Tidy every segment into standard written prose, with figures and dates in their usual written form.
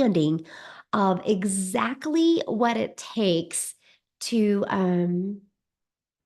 understanding of exactly what it takes to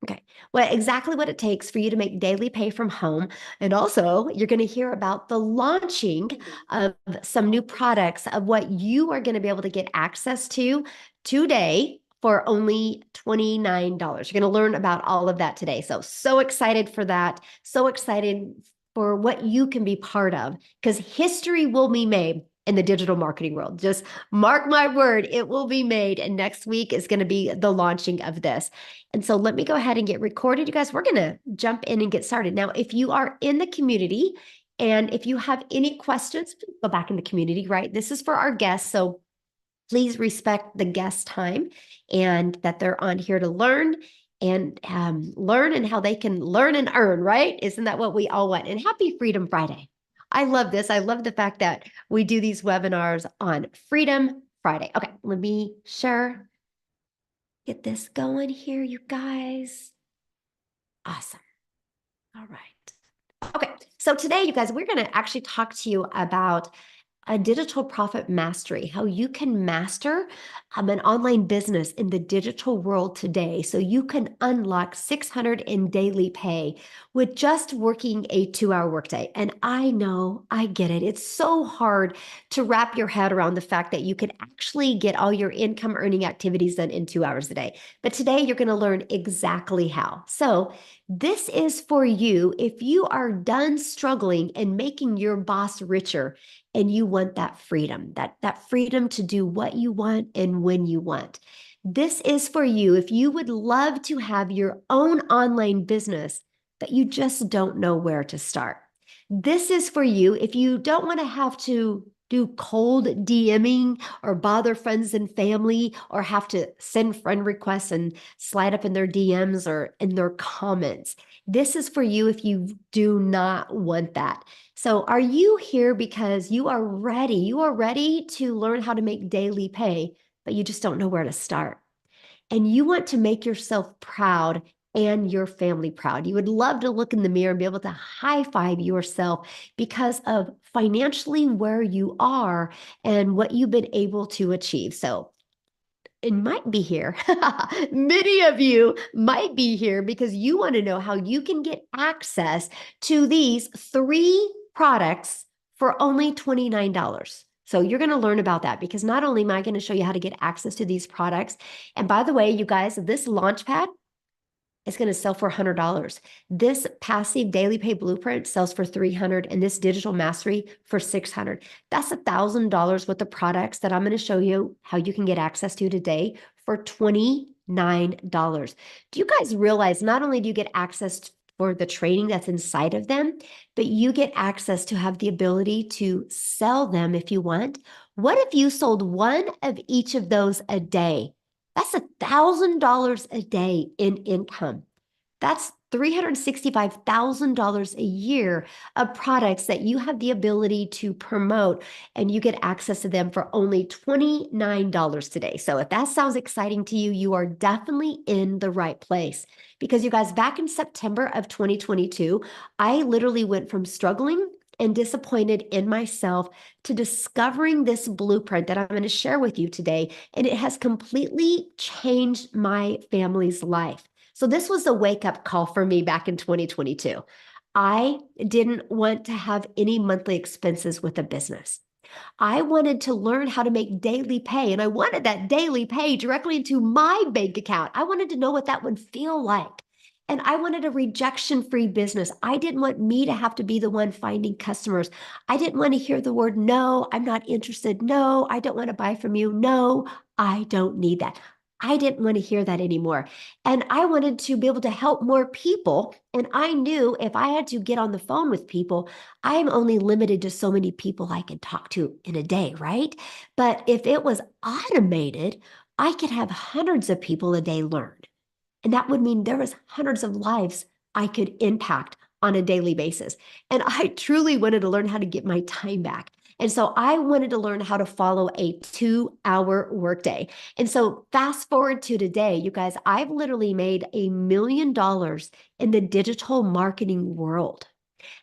okay, well, exactly what it takes for you to make daily pay from home. And also, you're going to hear about the launching of some new products of what you are going to be able to get access to today for only $29. You're going to learn about all of that today. So excited for that. So excited for what you can be part of because history will be made in the digital marketing world. Just mark my word, it will be made. And next week is going to be the launching of this. And so let me go ahead and get recorded. You guys, we're going to jump in and get started. Now, if you are in the community and if you have any questions, go back in the community, right? This is for our guests. So please respect the guest time and that they're on here to learn and learn and how they can learn and earn, right? Isn't that what we all want? And happy Freedom Friday. I love this. I love the fact that we do these webinars on Freedom Friday. Okay, let me share. Get this going here, you guys. Awesome. All right. Okay, so today, you guys, we're going to actually talk to you about a digital profit mastery, how you can master an online business in the digital world today so you can unlock 600 in daily pay with just working a 2-hour workday. And I know, I get it. It's so hard to wrap your head around the fact that you can actually get all your income earning activities done in 2 hours a day. But today you're going to learn exactly how. So this is for you if you are done struggling and making your boss richer and you want that freedom, that freedom to do what you want and when you want. This is for you if you would love to have your own online business, but you just don't know where to start. This is for you if you don't want to have to do cold DMing or bother friends and family or have to send friend requests and slide up in their DMs or in their comments. This is for you if you do not want that. So are you here because you are ready? You are ready to learn how to make daily pay, but you just don't know where to start. And you want to make yourself proud and your family proud. You would love to look in the mirror and be able to high five yourself because of financially where you are and what you've been able to achieve. So it might be here. Many of you might be here because you want to know how you can get access to these 3 products for only $29. So you're going to learn about that because not only am I going to show you how to get access to these products, and by the way, you guys, this Launchpad is going to sell for $100. This passive daily pay blueprint sells for $300 and this digital mastery for $600. That's $1,000 worth of products that I'm going to show you how you can get access to today for $29. Do you guys realize not only do you get access for the training that's inside of them, but you get access to have the ability to sell them if you want? What if you sold one of each of those a day? That's $1,000 a day in income. That's $365,000 a year of products that you have the ability to promote and you get access to them for only $29 today. So if that sounds exciting to you, you are definitely in the right place. Because you guys, back in September of 2022, I literally went from struggling and disappointed in myself to discovering this blueprint that I'm going to share with you today. And it has completely changed my family's life. So this was a wake-up call for me back in 2022. I didn't want to have any monthly expenses with a business. I wanted to learn how to make daily pay, and I wanted that daily pay directly into my bank account. I wanted to know what that would feel like. And I wanted a rejection-free business. I didn't want me to have to be the one finding customers. I didn't want to hear the word, no, I'm not interested. No, I don't want to buy from you. No, I don't need that. I didn't want to hear that anymore. And I wanted to be able to help more people. And I knew if I had to get on the phone with people, I'm only limited to so many people I can talk to in a day, right? But if it was automated, I could have hundreds of people a day learn. And that would mean there was hundreds of lives I could impact on a daily basis. And I truly wanted to learn how to get my time back. And so I wanted to learn how to follow a 2-hour workday. And so fast forward to today, you guys, I've literally made $1 million in the digital marketing world.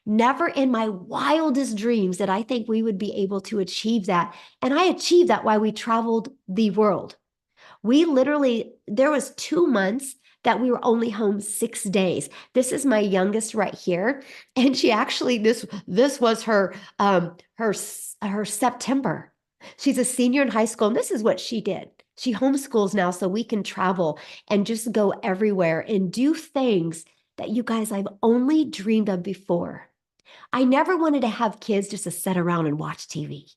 Never in my wildest dreams did I think we would be able to achieve that. And I achieved that while we traveled the world. We literally, there was 2 months that we were only home 6 days. This is my youngest right here. And she actually, this was her September. She's a senior in high school, and this is what she did. She homeschools now so we can travel and just go everywhere and do things that you guys I've only dreamed of before. I never wanted to have kids just to sit around and watch TV.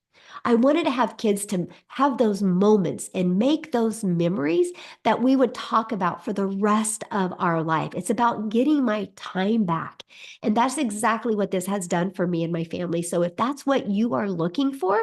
I wanted to have kids to have those moments and make those memories that we would talk about for the rest of our life. It's about getting my time back. And that's exactly what this has done for me and my family. So if that's what you are looking for,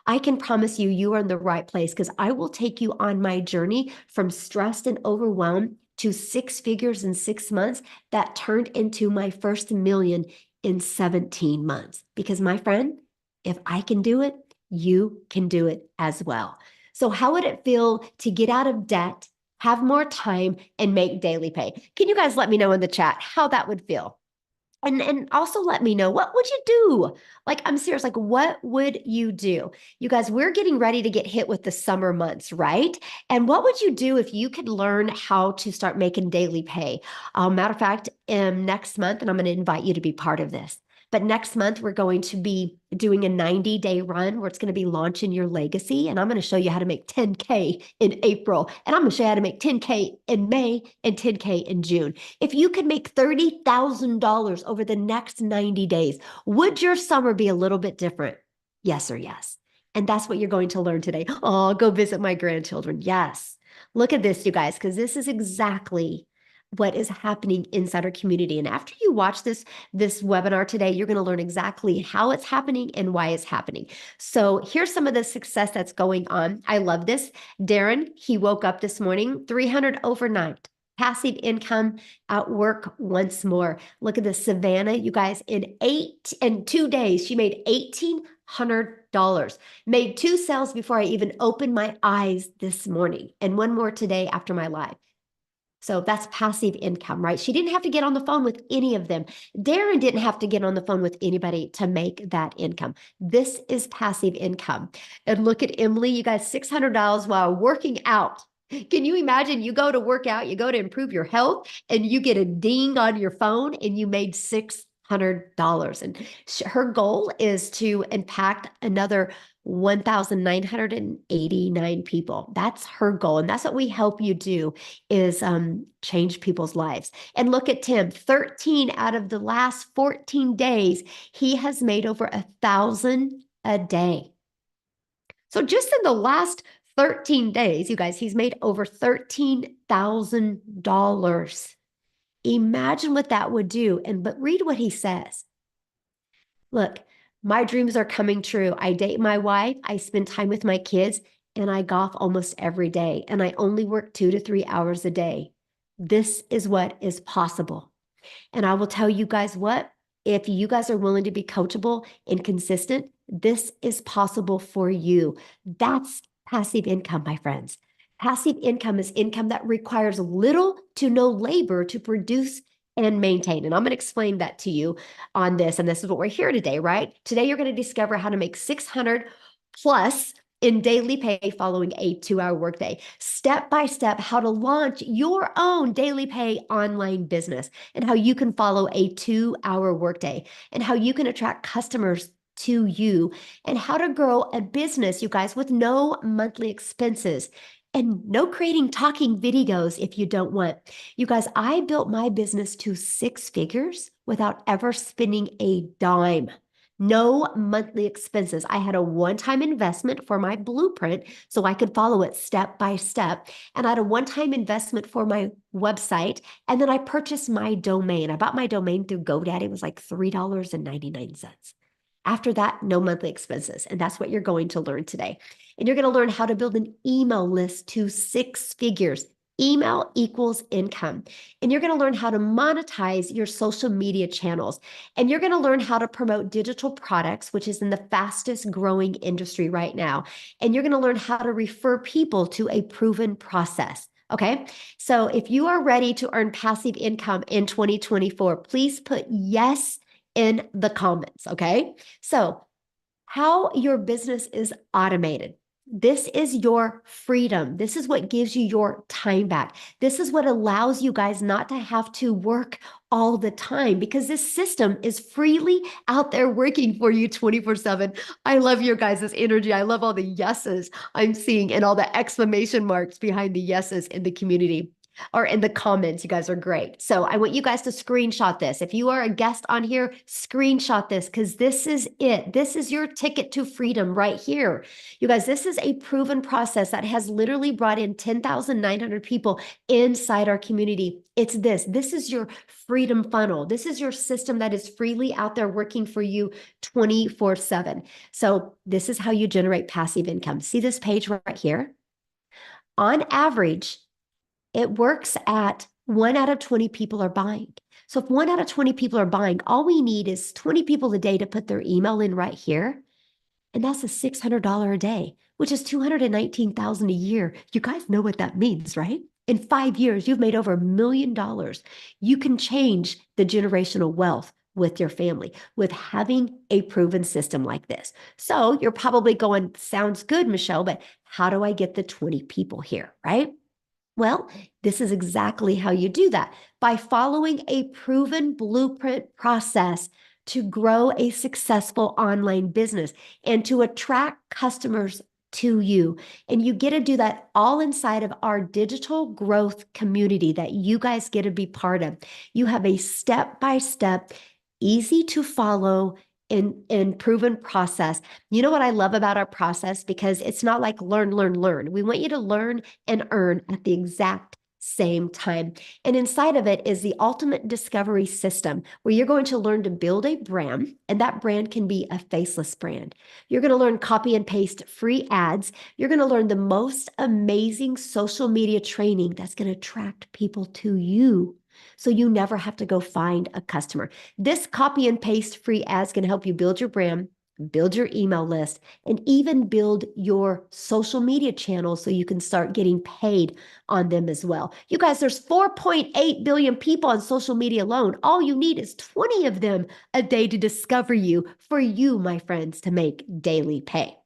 I can promise you, you are in the right place because I will take you on my journey from stressed and overwhelmed to six figures in 6 months that turned into my first million in 17 months. Because my friend, if I can do it, you can do it as well. So how would it feel to get out of debt, have more time, and make daily pay? Can you guys let me know in the chat how that would feel? And also let me know, what would you do? Like, I'm serious, like, what would you do? You guys, we're getting ready to get hit with the summer months, right? And what would you do if you could learn how to start making daily pay? Matter of fact, next month, and I'm going to invite you to be part of this. But next month, we're going to be doing a 90-day run where it's going to be launching your legacy. And I'm going to show you how to make 10K in April. And I'm going to show you how to make 10K in May and 10K in June. If you could make $30,000 over the next 90 days, would your summer be a little bit different? Yes or yes. And that's what you're going to learn today. Oh, go visit my grandchildren. Yes. Look at this, you guys, because this is exactly what is happening inside our community. And after you watch this webinar today, you're going to learn exactly how it's happening and why it's happening. So here's some of the success that's going on. I love this. Darren, he woke up this morning, 300 overnight. Passive income at work once more. Look at this, Savannah, you guys, in 2 days, she made $1,800. Made 2 sales before I even opened my eyes this morning, and 1 more today after my live. So that's passive income, right? She didn't have to get on the phone with any of them. Darren didn't have to get on the phone with anybody to make that income. This is passive income. And look at Emily, you guys, $600 while working out. Can you imagine? You go to work out, you go to improve your health, and you get a ding on your phone and you made $600. And her goal is to impact another 1,989 people. That's her goal. And that's what we help you do is change people's lives. And look at Tim, 13 out of the last 14 days, he has made over 1,000 a day. So just in the last 13 days, you guys, he's made over $13,000. Imagine what that would do. But read what he says. Look, my dreams are coming true. I date my wife, I spend time with my kids, and I golf almost every day. And I only work 2 to 3 hours a day. This is what is possible. And I will tell you guys what, if you guys are willing to be coachable and consistent, this is possible for you. That's passive income, my friends. Passive income is income that requires little to no labor to produce and maintain. And I'm going to explain that to you on this. And this is what we're here today, right? Today, you're going to discover how to make 600 plus in daily pay following a 2-hour workday. Step by step, how to launch your own daily pay online business and how you can follow a 2-hour workday and how you can attract customers to you and how to grow a business, you guys, with no monthly expenses. And no creating talking videos if you don't want. You guys, I built my business to 6 figures without ever spending a dime. No monthly expenses. I had a one-time investment for my blueprint so I could follow it step by step. And I had a one-time investment for my website. And then I purchased my domain. I bought my domain through GoDaddy. It was like $3.99. After that, no monthly expenses. And that's what you're going to learn today. And you're going to learn how to build an email list to 6 figures. Email equals income. And you're going to learn how to monetize your social media channels. And you're going to learn how to promote digital products, which is in the fastest growing industry right now. And you're going to learn how to refer people to a proven process. Okay, so if you are ready to earn passive income in 2024, please put yes in the comments. Okay. So, how your business is automated. This is your freedom. This is what gives you your time back. This is what allows you guys not to have to work all the time because this system is freely out there working for you 24/7. I love your guys' energy. I love all the yeses I'm seeing and all the exclamation marks behind the yeses in the community or in the comments. You guys are great. So I want you guys to screenshot this. If you are a guest on here, screenshot this because this is it. This is your ticket to freedom right here. You guys, this is a proven process that has literally brought in 10,900 people inside our community. It's this. This is your freedom funnel. This is your system that is freely out there working for you 24/7. So this is how you generate passive income. See this page right here? On average, it works at 1 out of 20 people are buying. So if 1 out of 20 people are buying, all we need is 20 people a day to put their email in right here. And that's a $600 a day, which is $219,000 a year. You guys know what that means, right? In 5 years, you've made over $1 million. You can change the generational wealth with your family with having a proven system like this. So you're probably going, sounds good, Michelle, but how do I get the 20 people here, right? Well, this is exactly how you do that by following a proven blueprint process to grow a successful online business and to attract customers to you. And you get to do that all inside of our digital growth community that you guys get to be part of. You have a step-by-step, easy to follow and proven process. You know what I love about our process? Because it's not like learn, learn, learn. We want you to learn and earn at the exact same time. And inside of it is the ultimate discovery system where you're going to learn to build a brand, and that brand can be a faceless brand. You're going to learn copy and paste free ads. You're going to learn the most amazing social media training that's going to attract people to you. So you never have to go find a customer. This copy and paste free ads can help you build your brand, build your email list, and even build your social media channels so you can start getting paid on them as well. You guys, there's 4.8 billion people on social media alone. All you need is 20 of them a day to discover you for you, my friends, to make daily pay.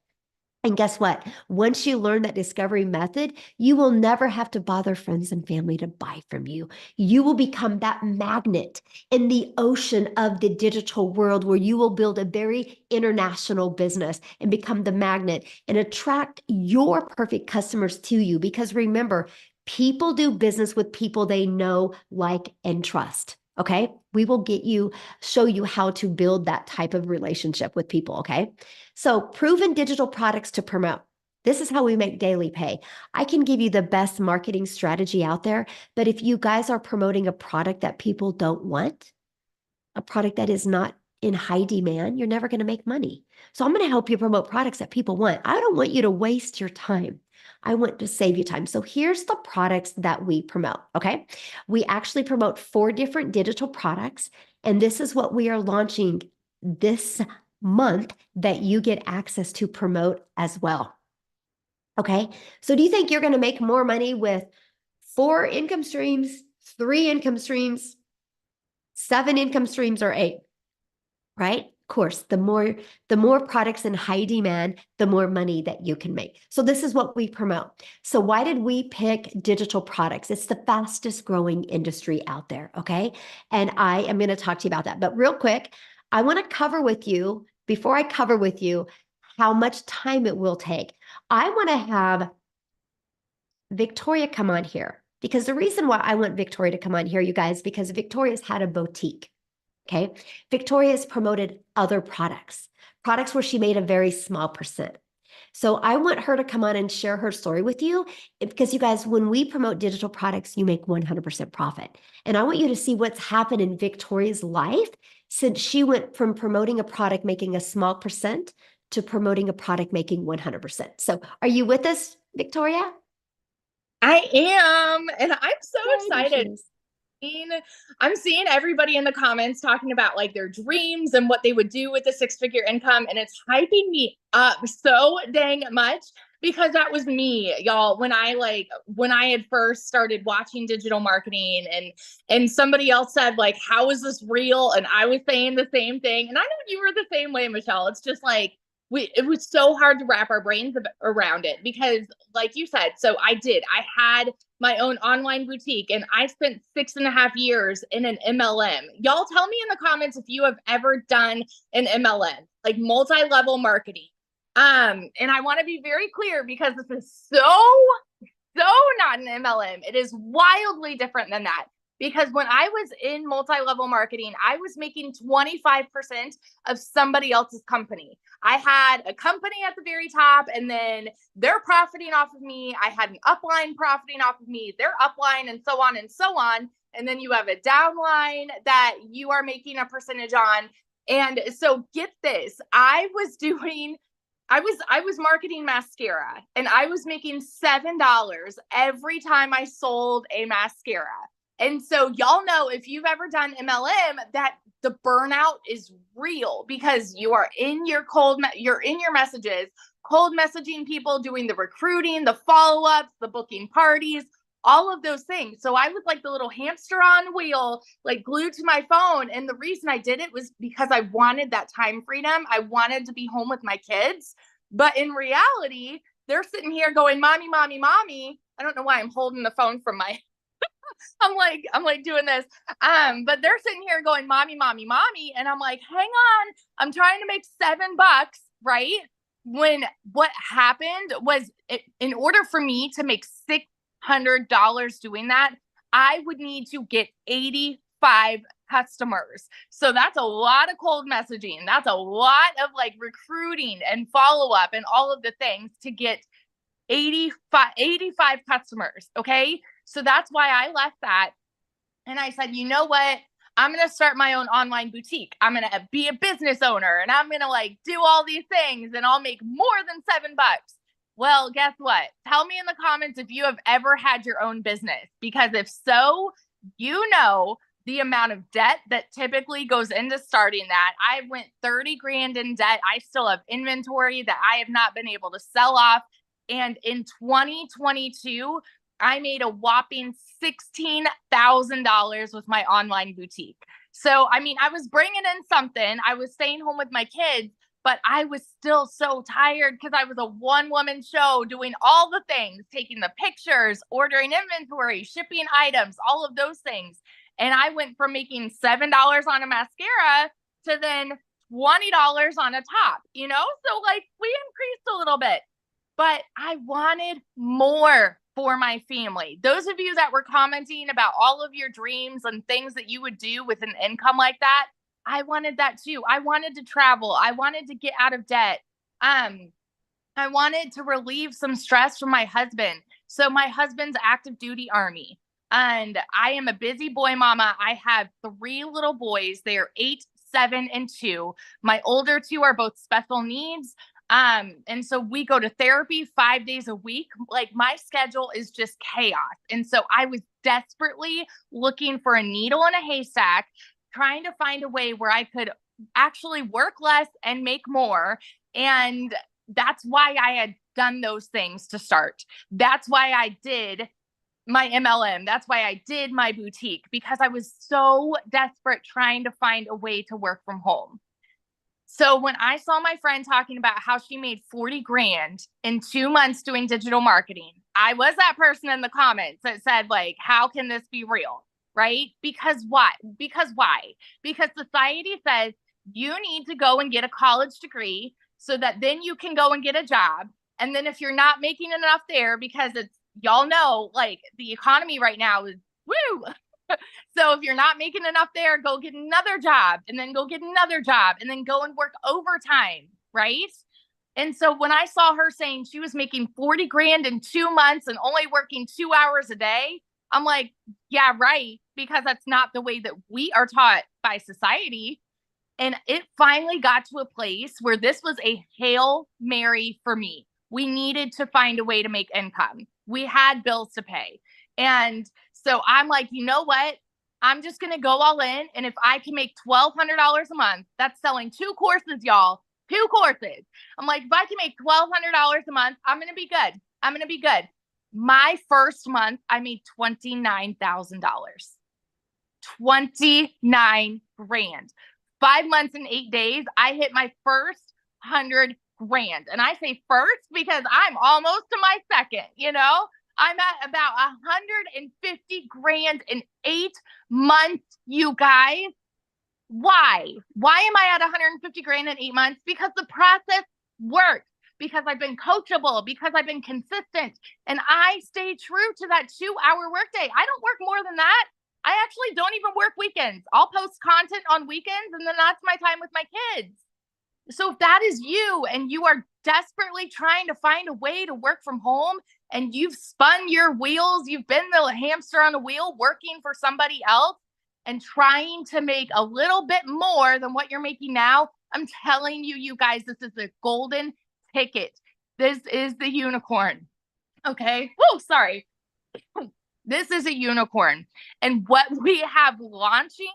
And guess what? Once you learn that discovery method, you will never have to bother friends and family to buy from you. You will become that magnet in the ocean of the digital world where you will build a very international business and become the magnet and attract your perfect customers to you. Because remember, people do business with people they know, like, and trust. Okay. We will show you how to build that type of relationship with people. Okay. So proven digital products to promote. This is how we make daily pay. I can give you the best marketing strategy out there, but if you guys are promoting a product that people don't want, a product that is not in high demand, you're never going to make money. So I'm going to help you promote products that people want. I don't want you to waste your time. I want to save you time. So here's the products that we promote, okay? We actually promote 4 different digital products, and this is what we are launching this month that you get access to promote as well, okay? So do you think you're going to make more money with 4 income streams, 3 income streams, 7 income streams, or 8, right? Of course, the more products in high demand, the more money that you can make. So this is what we promote. So why did we pick digital products? It's the fastest growing industry out there, okay? And I am going to talk to you about that. But real quick, I want to cover with you, before I cover with you how much time it will take, I want to have Victoria come on here. Because the reason why I want Victoria to come on here, you guys, because Victoria's had a boutique. Okay. Victoria has promoted other products where she made a very small percent. So I want her to come on and share her story with you because you guys, when we promote digital products, you make 100% profit. And I want you to see what's happened in Victoria's life since she went from promoting a product making a small percent to promoting a product making 100%. So are you with us, Victoria? I am, and I'm so Yay, excited. I'm seeing everybody in the comments talking about like their dreams and what they would do with the 6-figure income, and it's hyping me up so dang much. because that was me, y'all. When I had first started watching digital marketing, and somebody else said like, how is this real? And I was saying the same thing. And I know you were the same way, Michelle. It's just like it was so hard to wrap our brains around it because like you said, so I had my own online boutique and I spent 6.5 years in an MLM. Y'all tell me in the comments if you have ever done an MLM, like multi-level marketing. And I want to be very clear because this is so not an MLM. It is wildly different than that. Because when I was in multi-level marketing, I was making 25% of somebody else's company. I had a company at the very top, and then they're profiting off of me. I had an upline profiting off of me, their upline, and so on and so on. And then you have a downline that you are making a percentage on. And so get this, I was marketing mascara and I was making $7 every time I sold a mascara. And so y'all know if you've ever done MLM that the burnout is real because you are in your messages, cold messaging people, doing the recruiting, the follow-ups, the booking parties, all of those things. So I was like the little hamster on the wheel, like glued to my phone. And the reason I did it was because I wanted that time freedom. I wanted to be home with my kids. But in reality, they're sitting here going, mommy, mommy, mommy. I don't know why I'm holding the phone from my I'm like doing this. But they're sitting here going, mommy, mommy, mommy. And I'm like, hang on, I'm trying to make $7, right? When what happened was in order for me to make $600 doing that, I would need to get 85 customers. So that's a lot of cold messaging. That's a lot of like recruiting and follow up and all of the things to get 85 customers. Okay. So that's why I left that. And I said, you know what? I'm going to start my own online boutique. I'm going to be a business owner and I'm going to like do all these things and I'll make more than $7. Well, guess what? Tell me in the comments if you have ever had your own business, because if so, you know the amount of debt that typically goes into starting that. I went 30 grand in debt. I still have inventory that I have not been able to sell off. And in 2022, I made a whopping $16,000 with my online boutique. So, I mean, I was bringing in something. I was staying home with my kids, but I was still so tired because I was a one-woman show doing all the things, taking the pictures, ordering inventory, shipping items, all of those things. And I went from making $7 on a mascara to then $20 on a top, you know? So like we increased a little bit, but I wanted more for my family. Those of you that were commenting about all of your dreams and things that you would do with an income like that, I wanted that too. I wanted to travel. I wanted to get out of debt. I wanted to relieve some stress from my husband. So my husband's active duty Army. And I am a busy boy mama. I have 3 little boys. They are 8, 7, and 2. My older 2 are both special needs. And so we go to therapy 5 days a week. Like my schedule is just chaos. And so I was desperately looking for a needle in a haystack, trying to find a way where I could actually work less and make more. And that's why I had done those things to start. That's why I did my MLM. That's why I did my boutique, because I was so desperate trying to find a way to work from home. So when I saw my friend talking about how she made 40 grand in 2 months doing digital marketing, I was that person in the comments that said like, how can this be real? Right? Because what? Because why? Because society says you need to go and get a college degree so that then you can go and get a job. And then if you're not making enough there, because it's, y'all know, like the economy right now is woo. So if you're not making enough there, go get another job and then go get another job and then go and work overtime. Right. And so when I saw her saying she was making 40 grand in 2 months and only working 2 hours a day, I'm like, yeah, right. Because that's not the way that we are taught by society. And it finally got to a place where this was a Hail Mary for me. We needed to find a way to make income. We had bills to pay. And so I'm like, you know what? I'm just going to go all in. And if I can make $1,200 a month, that's selling 2 courses, y'all, 2 courses. I'm like, if I can make $1,200 a month, I'm going to be good. I'm going to be good. My first month, I made $29,000. 29 grand. 5 months and 8 days, I hit my first 100 grand. And I say first because I'm almost to my second, I'm at about 150 grand in 8 months, you guys. Why? Why am I at 150 grand in 8 months? Because the process works, because I've been coachable, because I've been consistent, and I stay true to that 2-hour workday. I don't work more than that. I actually don't even work weekends. I'll post content on weekends, and then that's my time with my kids. So if that is you and you are desperately trying to find a way to work from home and you've spun your wheels, you've been the hamster on the wheel working for somebody else and trying to make a little bit more than what you're making now, I'm telling you, you guys, this is the golden ticket. This is the unicorn. Okay. Whoa, sorry. This is a unicorn. And what we have launching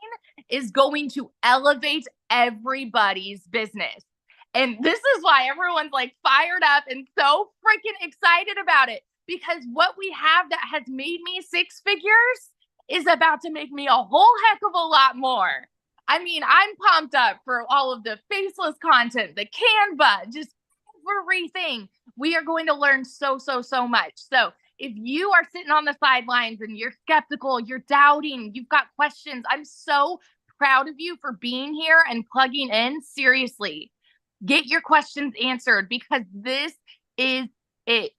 is going to elevate everybody's business. And this is why everyone's like fired up and so freaking excited about it. Because what we have that has made me 6 figures is about to make me a whole heck of a lot more. I mean, I'm pumped up for all of the faceless content, the Canva, just everything. We are going to learn so much. So if you are sitting on the sidelines and you're skeptical, you're doubting, you've got questions, I'm so proud of you for being here and plugging in. Seriously, get your questions answered, because this is it.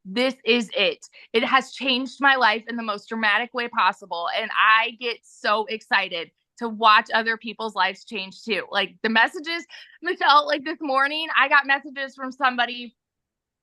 This is it. It has changed my life in the most dramatic way possible. And I get so excited to watch other people's lives change too. Like the messages, Michelle, like this morning, I got messages from somebody.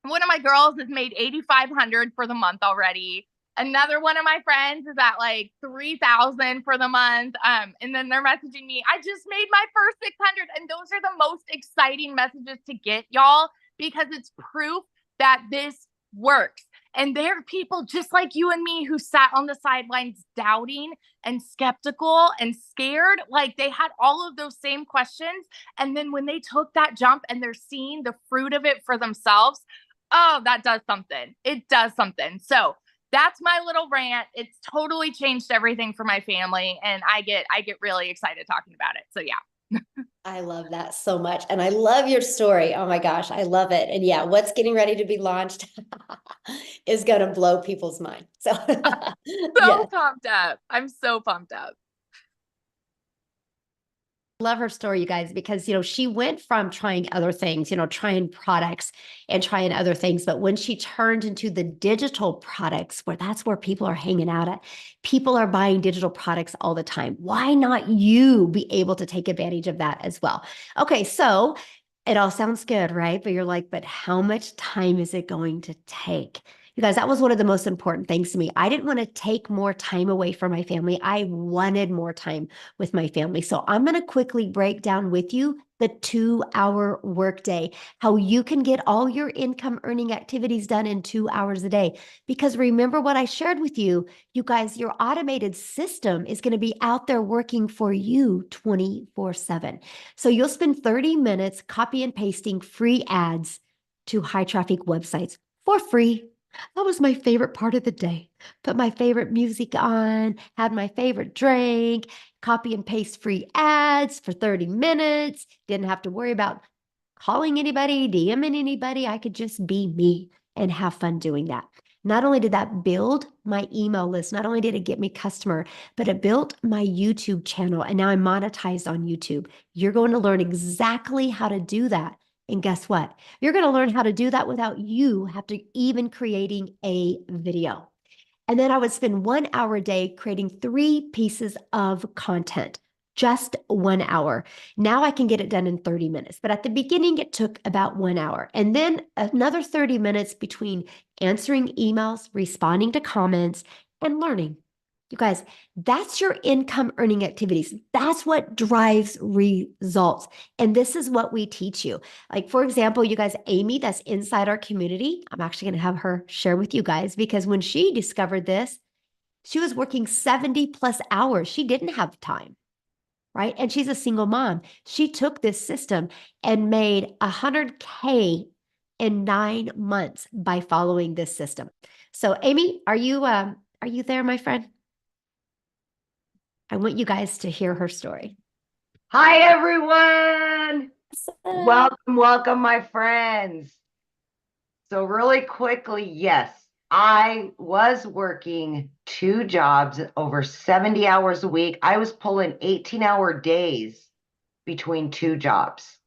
One of my girls has made $8,500 for the month already. Another one of my friends is at like 3,000 for the month. And then they're messaging me, I just made my first 600. And those are the most exciting messages to get, y'all, because it's proof that this works. And there are people just like you and me who sat on the sidelines doubting and skeptical and scared. Like they had all of those same questions. And then when they took that jump and they're seeing the fruit of it for themselves, oh, that does something. It does something. So that's my little rant. It's totally changed everything for my family. And I get really excited talking about it. So yeah. I love that so much. And I love your story. Oh my gosh, I love it. And yeah, what's getting ready to be launched is going to blow people's mind. So, so pumped up. I'm so pumped up. Love her story, you guys, because, she went from trying other things, trying products and trying other things. But when she turned into the digital products, that's where people are hanging out at, people are buying digital products all the time. Why not you be able to take advantage of that as well? Okay. So it all sounds good, right? But you're like, but how much time is it going to take? You guys, that was one of the most important things to me. I didn't want to take more time away from my family. I wanted more time with my family. So I'm going to quickly break down with you the 2-hour workday, how you can get all your income earning activities done in 2 hours a day. Because remember what I shared with you, you guys, your automated system is going to be out there working for you 24/7. So you'll spend 30 minutes copy and pasting free ads to high traffic websites for free. That was my favorite part of the day. Put my favorite music on, had my favorite drink, copy and paste free ads for 30 minutes. Didn't have to worry about calling anybody, DMing anybody. I could just be me and have fun doing that. Not only did that build my email list, not only did it get me customer, but it built my YouTube channel. And now I'm monetized on YouTube. You're going to learn exactly how to do that. And guess what? You're going to learn how to do that without you have to even creating a video. And then I would spend 1 hour a day creating 3 pieces of content, just 1 hour. Now I can get it done in 30 minutes. But at the beginning, it took about 1 hour. And then another 30 minutes between answering emails, responding to comments, and learning. You guys, that's your income earning activities. That's what drives results. And this is what we teach you. Like, for example, you guys, Amy, that's inside our community. I'm actually going to have her share with you guys, because when she discovered this, she was working 70+ hours. She didn't have time. right? And she's a single mom. She took this system and made 100K in 9 months by following this system. So, Amy, are you there, my friend? I want you guys to hear her story. Hi, everyone. Awesome. Welcome, my friends. So really quickly, yes, I was working 2 jobs over 70 hours a week. I was pulling 18-hour days between 2 jobs.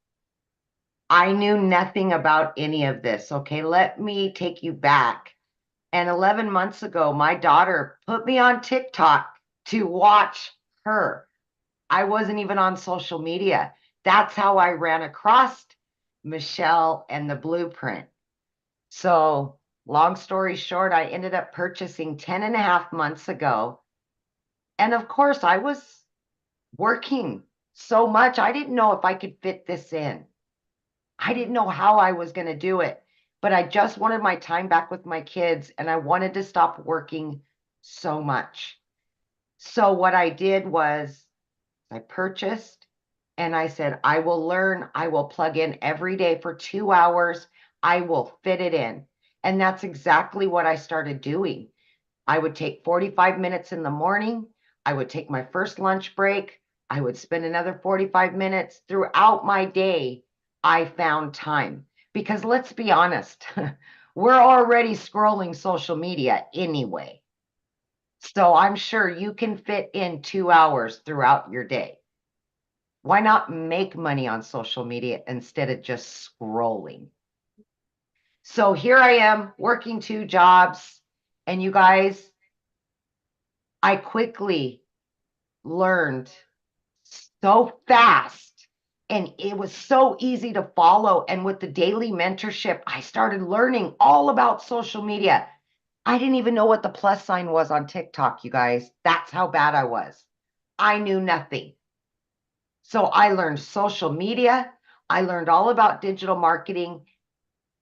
I knew nothing about any of this. Okay, let me take you back. And 11 months ago, my daughter put me on TikTok to watch her. I wasn't even on social media. That's how I ran across Michelle and the blueprint. So, long story short, I ended up purchasing 10 and a half months ago. And of course, I was working so much. I didn't know if I could fit this in. I didn't know how I was going to do it, but I just wanted my time back with my kids and I wanted to stop working so much. So, what I did was I purchased and I said, I will learn, I will plug in every day for 2 hours, I will fit it in. And that's exactly what I started doing. I would take 45 minutes in the morning, I would take my first lunch break, I would spend another 45 minutes throughout my day. I found time because let's be honest, we're already scrolling social media anyway. So I'm sure you can fit in 2 hours throughout your day. Why not make money on social media instead of just scrolling? So here I am working 2 jobs, and you guys, I quickly learned so fast, and it was so easy to follow. And with the daily mentorship, I started learning all about social media. I didn't even know what the plus sign was on TikTok, you guys. That's how bad I was. I knew nothing. So I learned social media. I learned all about digital marketing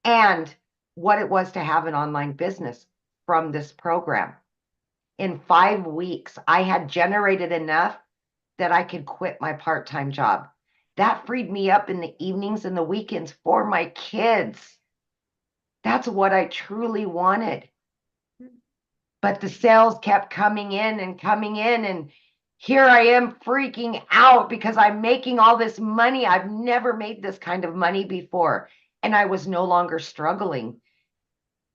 and what it was to have an online business from this program. In 5 weeks, I had generated enough that I could quit my part-time job. That freed me up in the evenings and the weekends for my kids. That's what I truly wanted. But the sales kept coming in and coming in, and here I am freaking out because I'm making all this money. I've never made this kind of money before, and I was no longer struggling.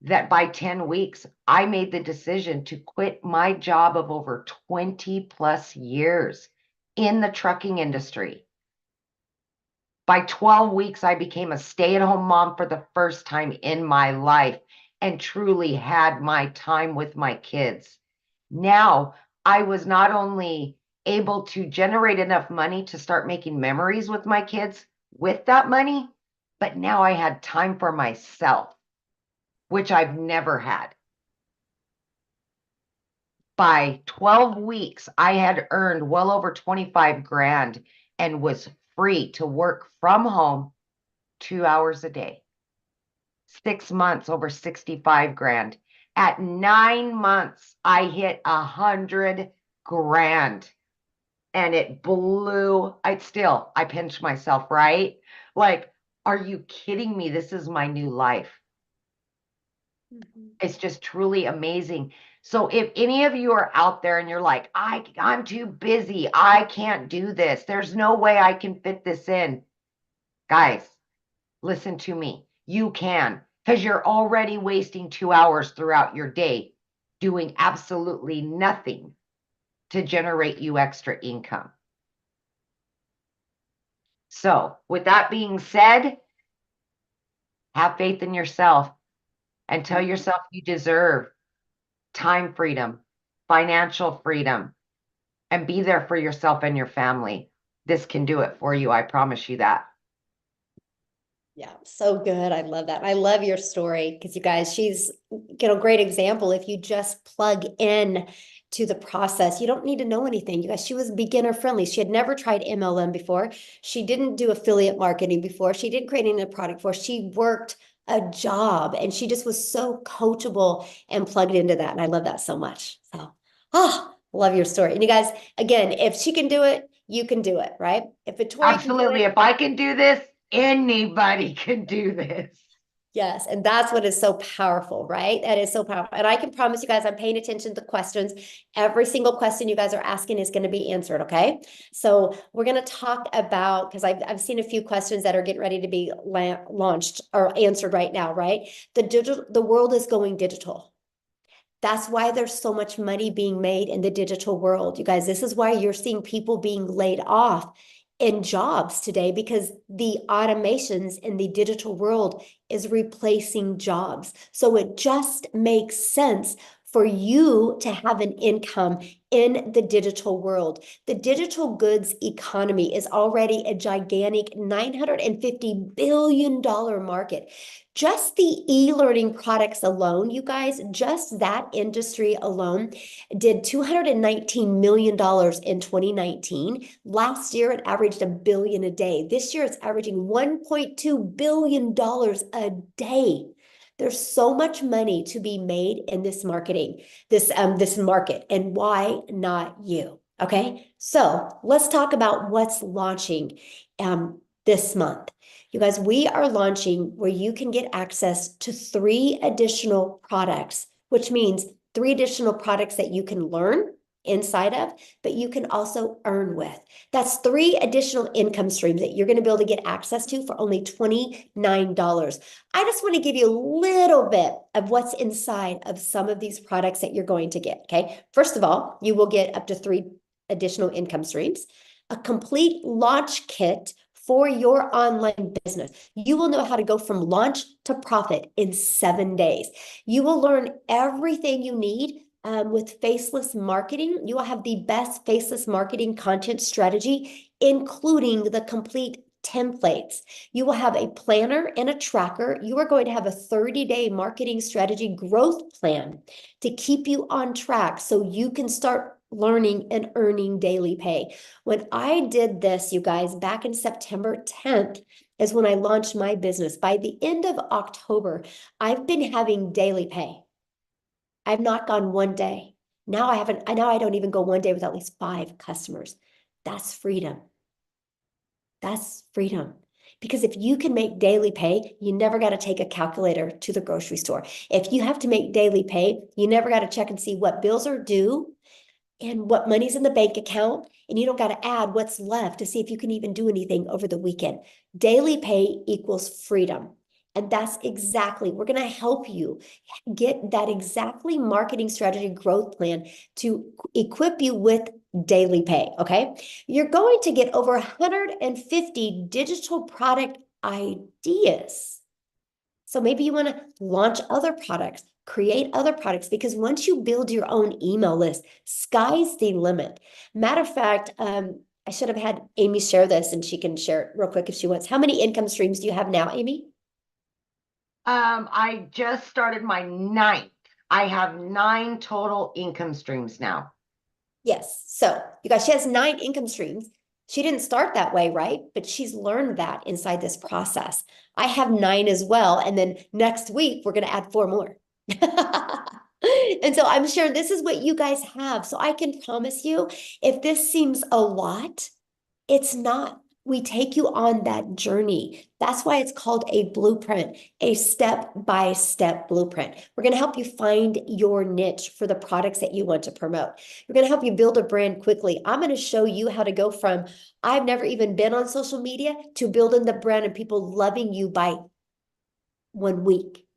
That by 10 weeks, I made the decision to quit my job of over 20 plus years in the trucking industry. By 12 weeks, I became a stay-at-home mom for the first time in my life and truly had my time with my kids. Now, I was not only able to generate enough money to start making memories with my kids with that money, but now I had time for myself, which I've never had. By 12 weeks, I had earned well over 25 grand and was free to work from home 2 hours a day. 6 months, over 65 grand. At 9 months, I hit 100 grand and it blew. I pinched myself, right? Like, are you kidding me? This is my new life. It's just truly amazing. So if any of you are out there and you're like, I'm too busy, I can't do this, there's no way I can fit this in. Guys, listen to me. You can, because you're already wasting 2 hours throughout your day doing absolutely nothing to generate you extra income. So with that being said, have faith in yourself and tell yourself you deserve time freedom, financial freedom, and be there for yourself and your family. This can do it for you. I promise you that. Yeah, so good. I love that. I love your story because you guys, she's a great example. If you just plug in to the process, you don't need to know anything. You guys, she was beginner friendly. She had never tried MLM before. She didn't do affiliate marketing before. She didn't create any product before. She worked a job and she just was so coachable and plugged into that. And I love that so much. So, love your story. And you guys, again, if she can do it, you can do it, right? If Victoria can do Absolutely. it, If I can do this, anybody can do this. yes, and that's what is so powerful, right? That is so powerful. And I can promise you guys, I'm paying attention to questions. Every single question you guys are asking is going to be answered, okay? So we're going to talk about, because I've seen a few questions that are getting ready to be launched or answered right now, right? The world is going digital. That's why there's so much money being made in the digital world. You guys, this is why you're seeing people being laid off in jobs today, because the automations in the digital world is replacing jobs. So it just makes sense for you to have an income in the digital world. The digital goods economy is already a gigantic $950 billion market. Just the e-learning products alone, you guys, just that industry alone did $219 million in 2019. Last year, it averaged $1 billion a day. This year, it's averaging $1.2 billion a day. There's so much money to be made in this marketing, this market, and why not you? Okay, so let's talk about what's launching this month. You guys, we are launching where you can get access to 3 additional products, which means 3 additional products that you can learn inside of, but you can also earn with. That's 3 additional income streams that you're going to be able to get access to for only $29. I just want to give you a little bit of what's inside of some of these products that you're going to get, okay? First of all, you will get up to 3 additional income streams, a complete launch kit for your online business. You will know how to go from launch to profit in 7 days. You will learn everything you need with Faceless Marketing. You will have the best Faceless Marketing content strategy, including the complete templates. You will have a planner and a tracker. You are going to have a 30-day marketing strategy growth plan to keep you on track so you can start learning and earning daily pay. When I did this, you guys, back in September 10th is when I launched my business. By the end of October, I've been having daily pay. I've not gone one day. Now I don't even go one day with at least 5 customers. That's freedom. That's freedom. Because if you can make daily pay, you never got to take a calculator to the grocery store. If you have to make daily pay, you never got to check and see what bills are due and what money's in the bank account, and you don't got to add what's left to see if you can even do anything over the weekend. Daily pay equals freedom. And that's exactly, we're going to help you get that exactly marketing strategy growth plan to equip you with daily pay, okay? You're going to get over 150 digital product ideas. So maybe you want to launch other products, create other products, because once you build your own email list, sky's the limit. Matter of fact, I should have had Amy share this, and she can share it real quick if she wants. How many income streams do you have now, Amy? I just started my 9th. I have 9 total income streams now. Yes. So you guys, she has 9 income streams. She didn't start that way, right? But she's learned that inside this process. I have 9 as well. And then next week, we're going to add 4 more. And so I'm sure this is what you guys have. So I can promise you, if this seems a lot, it's not. We take you on that journey. That's why it's called a blueprint, a step-by-step blueprint. We're going to help you find your niche for the products that you want to promote. We're going to help you build a brand quickly. I'm going to show you how to go from I've never even been on social media to building the brand and people loving you by 1 week.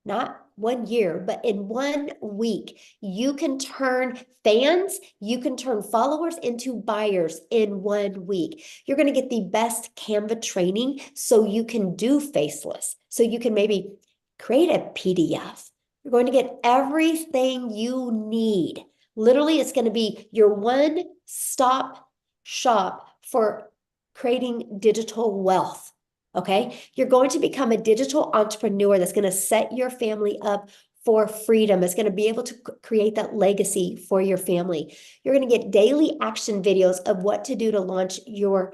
Not 1 year, but in 1 week, you can turn fans, you can turn followers into buyers in 1 week. You're going to get the best Canva training so you can do Faceless. So you can maybe create a PDF. You're going to get everything you need. Literally, it's going to be your one-stop shop for creating digital wealth. Okay, you're going to become a digital entrepreneur that's going to set your family up for freedom. It's going to be able to create that legacy for your family. You're going to get daily action videos of what to do to launch your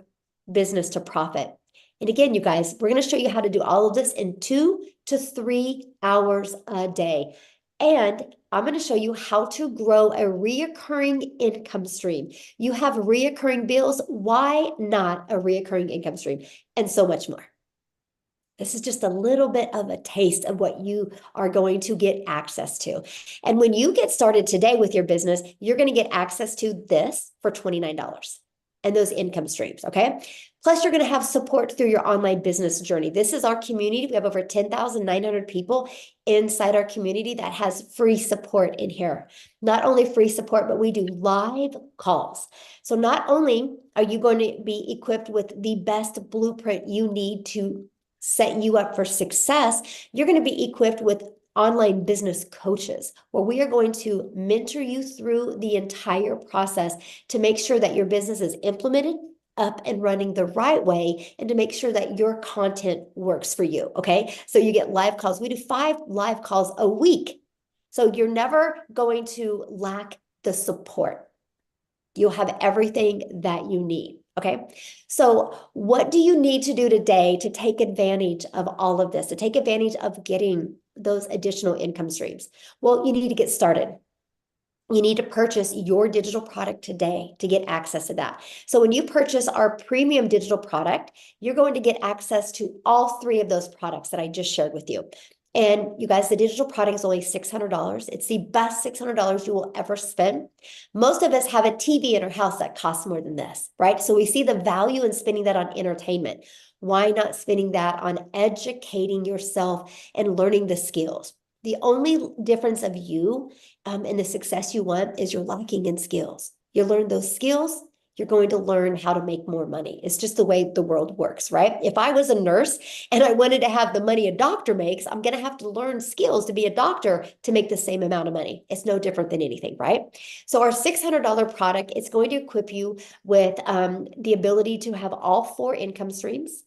business to profit. And again, you guys, we're going to show you how to do all of this in 2 to 3 hours a day. And I'm going to show you how to grow a reoccurring income stream. You have reoccurring bills. Why not a reoccurring income stream? And so much more. This is just a little bit of a taste of what you are going to get access to. And when you get started today with your business, you're going to get access to this for $29 and those income streams, okay? Plus, you're going to have support through your online business journey. This is our community. We have over 10,900 people inside our community that has free support in here. Not only free support, but we do live calls. So not only are you going to be equipped with the best blueprint you need to set you up for success, you're going to be equipped with online business coaches where we are going to mentor you through the entire process to make sure that your business is implemented, up and running the right way, and to make sure that your content works for you. Okay. So you get live calls. We do 5 live calls a week. So you're never going to lack the support. You'll have everything that you need. Okay. So what do you need to do today to take advantage of all of this, to take advantage of getting those additional income streams? Well, you need to get started. You need to purchase your digital product today to get access to that. So when you purchase our premium digital product, you're going to get access to all 3 of those products that I just shared with you. And you guys, the digital product is only $600. It's the best $600 you will ever spend. Most of us have a TV in our house that costs more than this, right? So we see the value in spending that on entertainment. Why not spending that on educating yourself and learning the skills? The only difference of you and the success you want is you're lacking in skills. You learn those skills, you're going to learn how to make more money. It's just the way the world works, right? If I was a nurse and I wanted to have the money a doctor makes, I'm going to have to learn skills to be a doctor to make the same amount of money. It's no different than anything, right? So our $600 product, it's going to equip you with the ability to have all 4 income streams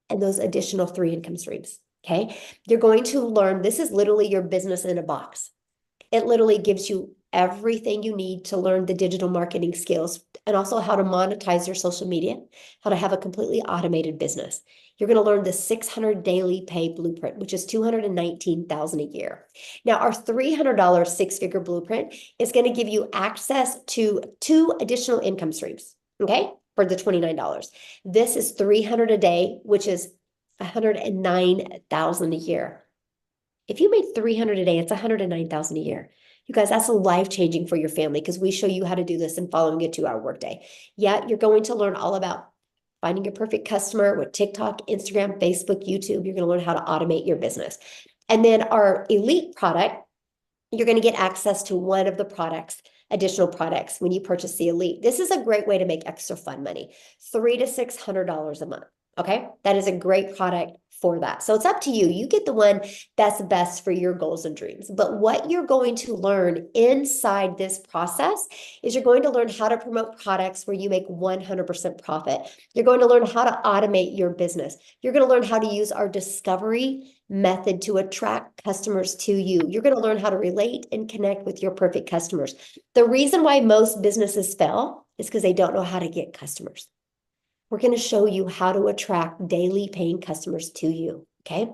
and those additional 3 income streams. Okay. You're going to learn, this is literally your business in a box. It literally gives you everything you need to learn the digital marketing skills and also how to monetize your social media, how to have a completely automated business. You're going to learn the 600 daily pay blueprint, which is $219,000 a year. Now, our $300 6-figure blueprint is going to give you access to 2 additional income streams, okay, for the $29. This is $300 a day, which is $109,000 a year. If you made $300 a day, it's $109,000 a year. You guys, that's life-changing for your family because we show you how to do this in following a 2-hour workday. Yeah, you're going to learn all about finding your perfect customer with TikTok, Instagram, Facebook, YouTube. You're going to learn how to automate your business. And then our elite product, you're going to get access to one of the products, additional products when you purchase the elite. This is a great way to make extra fun money, $300 to $600 a month. Okay, that is a great product for that. So it's up to you. You get the one that's best for your goals and dreams. But what you're going to learn inside this process is you're going to learn how to promote products where you make 100% profit. You're going to learn how to automate your business. You're going to learn how to use our discovery method to attract customers to you. You're going to learn how to relate and connect with your perfect customers. The reason why most businesses fail is because they don't know how to get customers. We're going to show you how to attract daily paying customers to you. Okay.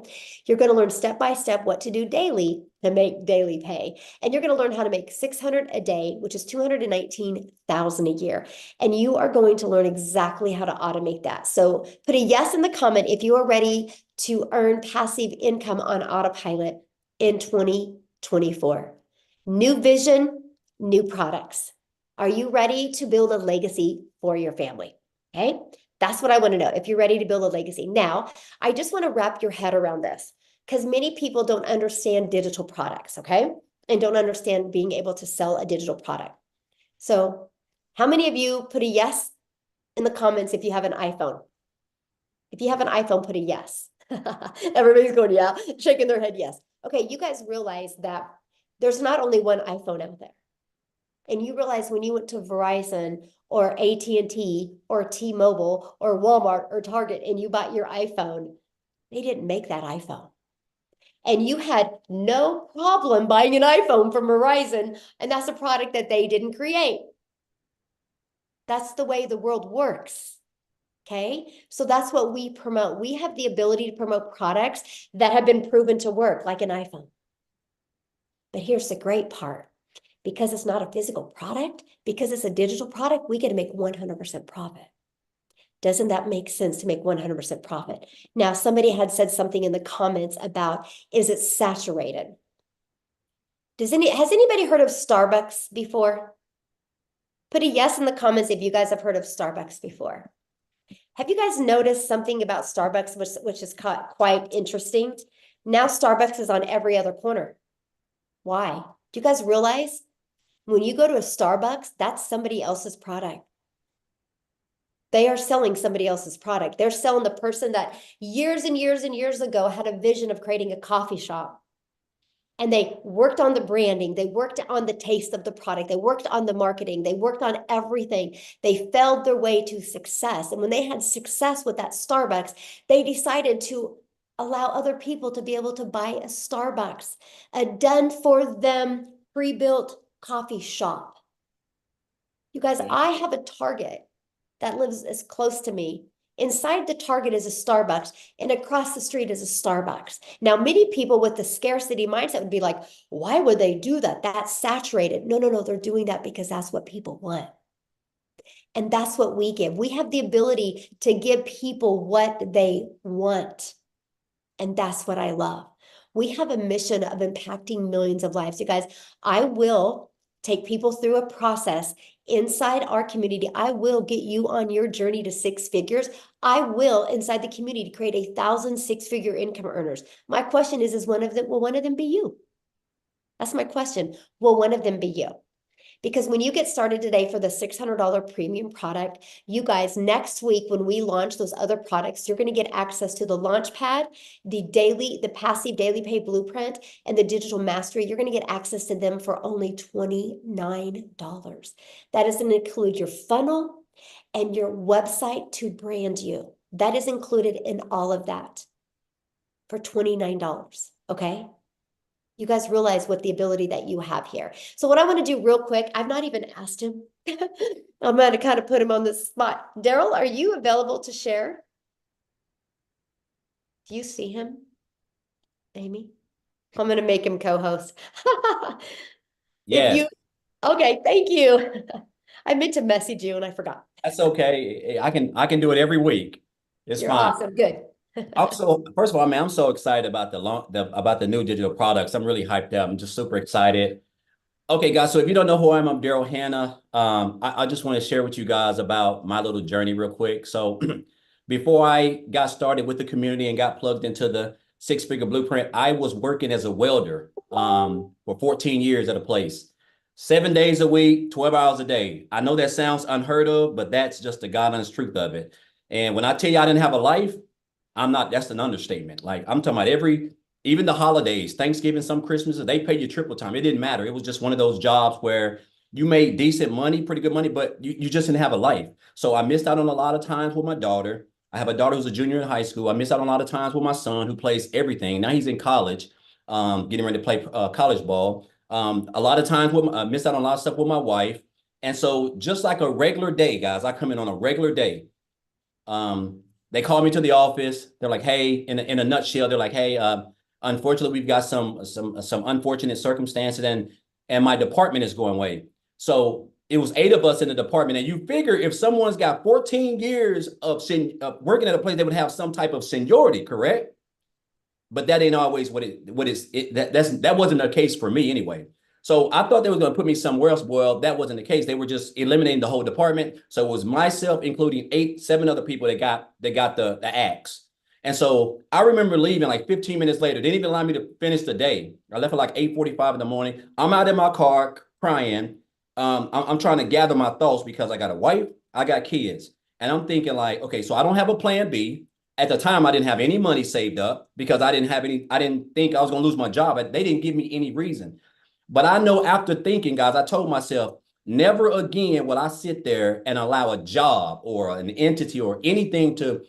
You're going to learn step by step what to do daily to make daily pay. And you're going to learn how to make 600 a day, which is 219,000 a year. And you are going to learn exactly how to automate that. So put a yes in the comment if you are ready to earn passive income on autopilot in 2024. New vision, new products. Are you ready to build a legacy for your family? Okay. That's what I want to know, if you're ready to build a legacy. Now, I just want to wrap your head around this because many people don't understand digital products, okay? And don't understand being able to sell a digital product. So how many of you put a yes in the comments if you have an iPhone? If you have an iPhone, put a yes. Everybody's going, yeah, shaking their head, yes. Okay, you guys realize that there's not only one iPhone out there. And you realize when you went to Verizon or AT&T or T-Mobile or Walmart or Target and you bought your iPhone, they didn't make that iPhone. And you had no problem buying an iPhone from Verizon, and that's a product that they didn't create. That's the way the world works. Okay, so that's what we promote. We have the ability to promote products that have been proven to work, like an iPhone. But here's the great part. Because it's not a physical product, because it's a digital product, we get to make 100% profit. Doesn't that make sense to make 100% profit? Now, somebody had said something in the comments about, is it saturated? Has anybody heard of Starbucks before? Put a yes in the comments if you guys have heard of Starbucks before. Have you guys noticed something about Starbucks, which is quite interesting? Now Starbucks is on every other corner. Why? Do you guys realize when you go to a Starbucks, that's somebody else's product? They are selling somebody else's product. They're selling the person that years and years and years ago had a vision of creating a coffee shop. And they worked on the branding. They worked on the taste of the product. They worked on the marketing. They worked on everything. They felled their way to success. And when they had success with that Starbucks, they decided to allow other people to be able to buy a Starbucks, a done for them pre-built coffee shop. You guys, I have a Target that lives as close to me. Inside the Target is a Starbucks, and across the street is a Starbucks. Now, many people with the scarcity mindset would be like, why would they do that? That's saturated. No, no, no. They're doing that because that's what people want. And that's what we give. We have the ability to give people what they want. And that's what I love. We have a mission of impacting millions of lives. You guys, I will take people through a process inside our community. I will get you on your journey to 6 figures. I will, inside the community, create 1,000 6-figure income earners. My question is will one of them be you? That's my question. Will one of them be you? Because when you get started today for the $600 premium product, you guys, next week when we launch those other products, you're going to get access to the Launchpad, the passive daily pay blueprint, and the digital mastery. You're going to get access to them for only $29. That is going to include your funnel and your website to brand you. That is included in all of that for $29. Okay? You guys realize what the ability that you have here. So what I want to do real quick, I've not even asked him. I'm going to kind of put him on the spot. Daryl, are you available to share? Do you see him? Amy? I'm going to make him co-host. Yes. Okay, thank you. I meant to message you and I forgot. That's okay. I can do it every week. It's You're fine. awesome. Good. Also, first of all, I'm so excited about the new digital products. I'm really hyped up. I'm just super excited. Okay, guys. So if you don't know who I am, I'm Daryl Hannah. I just want to share with you guys about my little journey real quick. So before I got started with the community and got plugged into the 6-figure blueprint, I was working as a welder for 14 years at a place. 7 days a week, 12 hours a day. I know that sounds unheard of, but that's just the God honest truth of it. And when I tell you I didn't have a life, that's an understatement. Like I'm talking about even the holidays, Thanksgiving, some Christmases, they paid you triple time. It didn't matter. It was just one of those jobs where you made decent money, pretty good money, but you just didn't have a life. So I missed out on a lot of times with my daughter. I have a daughter who's a junior in high school. I missed out on a lot of times with my son who plays everything. Now he's in college, getting ready to play college ball. A lot of times I missed out on a lot of stuff with my wife. And so just like a regular day, guys, I come in on a regular day. They call me to the office. They're like, hey, in a nutshell, they're like, hey, unfortunately, we've got some unfortunate circumstances and my department is going away. So it was 8 of us in the department. And you figure if someone's got 14 years of working at a place, they would have some type of seniority, correct? But that ain't always that wasn't the case for me anyway. So I thought they were going to put me somewhere else. Well, that wasn't the case. They were just eliminating the whole department. So it was myself, including 7 other people that got the axe. And so I remember leaving like 15 minutes later. They didn't even allow me to finish the day. I left at like 8:45 in the morning. I'm out in my car crying. I'm trying to gather my thoughts because I got a wife, I got kids. And I'm thinking like, okay, so I don't have a plan B. At the time, I didn't have any money saved up because I didn't think I was going to lose my job. They didn't give me any reason. But I know after thinking, guys, I told myself, never again will I sit there and allow a job or an entity or anything to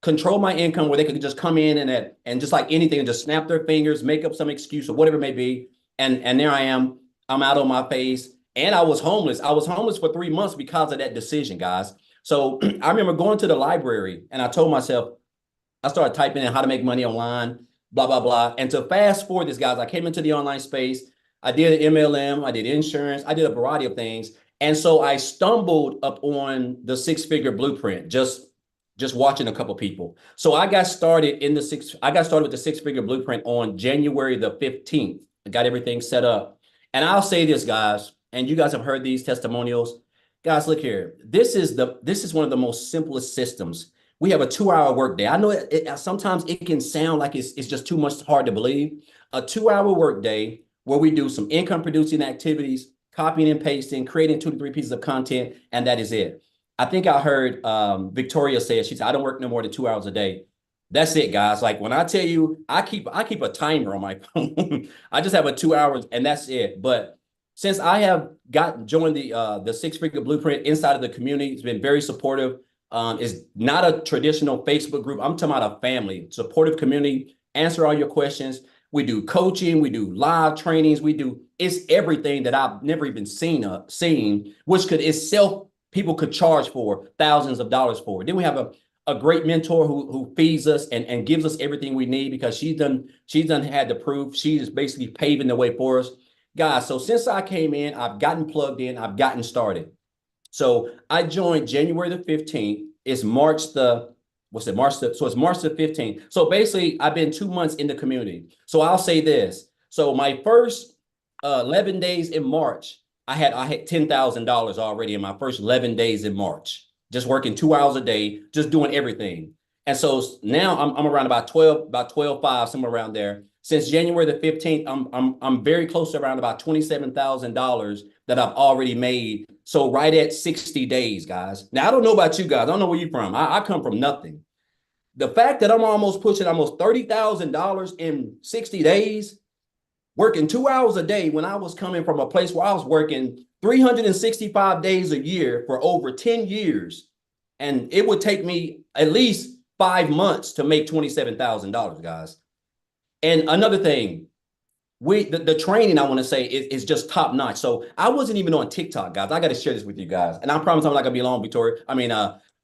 control my income where they could just come in and just like anything, just snap their fingers, make up some excuse or whatever it may be. And there I am. I'm out on my face. And I was homeless. I was homeless for 3 months because of that decision, guys. So I remember going to the library and I told myself, I started typing in how to make money online, blah, blah, blah. And to fast forward this, guys, I came into the online space. I did an MLM, I did insurance, I did a variety of things. And so I stumbled up on the six-figure blueprint, just watching a couple people. So I got started with the six-figure blueprint on January the 15th. I got everything set up. And I'll say this, guys, and you guys have heard these testimonials. Guys, look here. This is one of the most simplest systems. We have a 2-hour workday. I know sometimes it can sound like it's just too much hard to believe. A 2-hour workday where we do some income producing activities, copying and pasting, creating 2 to 3 pieces of content, and that is it. I think I heard Victoria say it. She said, I don't work no more than 2 hours a day. That's it, guys. Like when I tell you, I keep a timer on my phone. I just have a 2 hours and that's it. But since I have joined the six-figure blueprint inside of the community, it's been very supportive. It's not a traditional Facebook group. I'm talking about a family, supportive community, answer all your questions. We do coaching, we do live trainings, it's everything that I've never even seen, which could itself people could charge for thousands of dollars for. Then we have a great mentor who feeds us and gives us everything we need because she's done had the proof. She's basically paving the way for us. Guys, so since I came in, I've gotten plugged in, I've gotten started. So I joined January the 15th. It's March the 15th. So basically, I've been 2 months in the community. So I'll say this. So my first 11 days in March, I had $10,000 already in my first 11 days in March, just working 2 hours a day, just doing everything. And so now I'm around about 12.5, somewhere around there. Since January the 15th, I'm very close to around about $27,000 that I've already made. So right at 60 days, guys. Now, I don't know about you guys. I don't know where you're from. I come from nothing. The fact that I'm pushing almost $30,000 in 60 days, working 2 hours a day when I was coming from a place where I was working 365 days a year for over 10 years. And it would take me at least 5 months to make $27,000, guys. And another thing, the training I want to say is just top notch. So I wasn't even on TikTok, guys. I got to share this with you guys. And I promise I'm not gonna be long,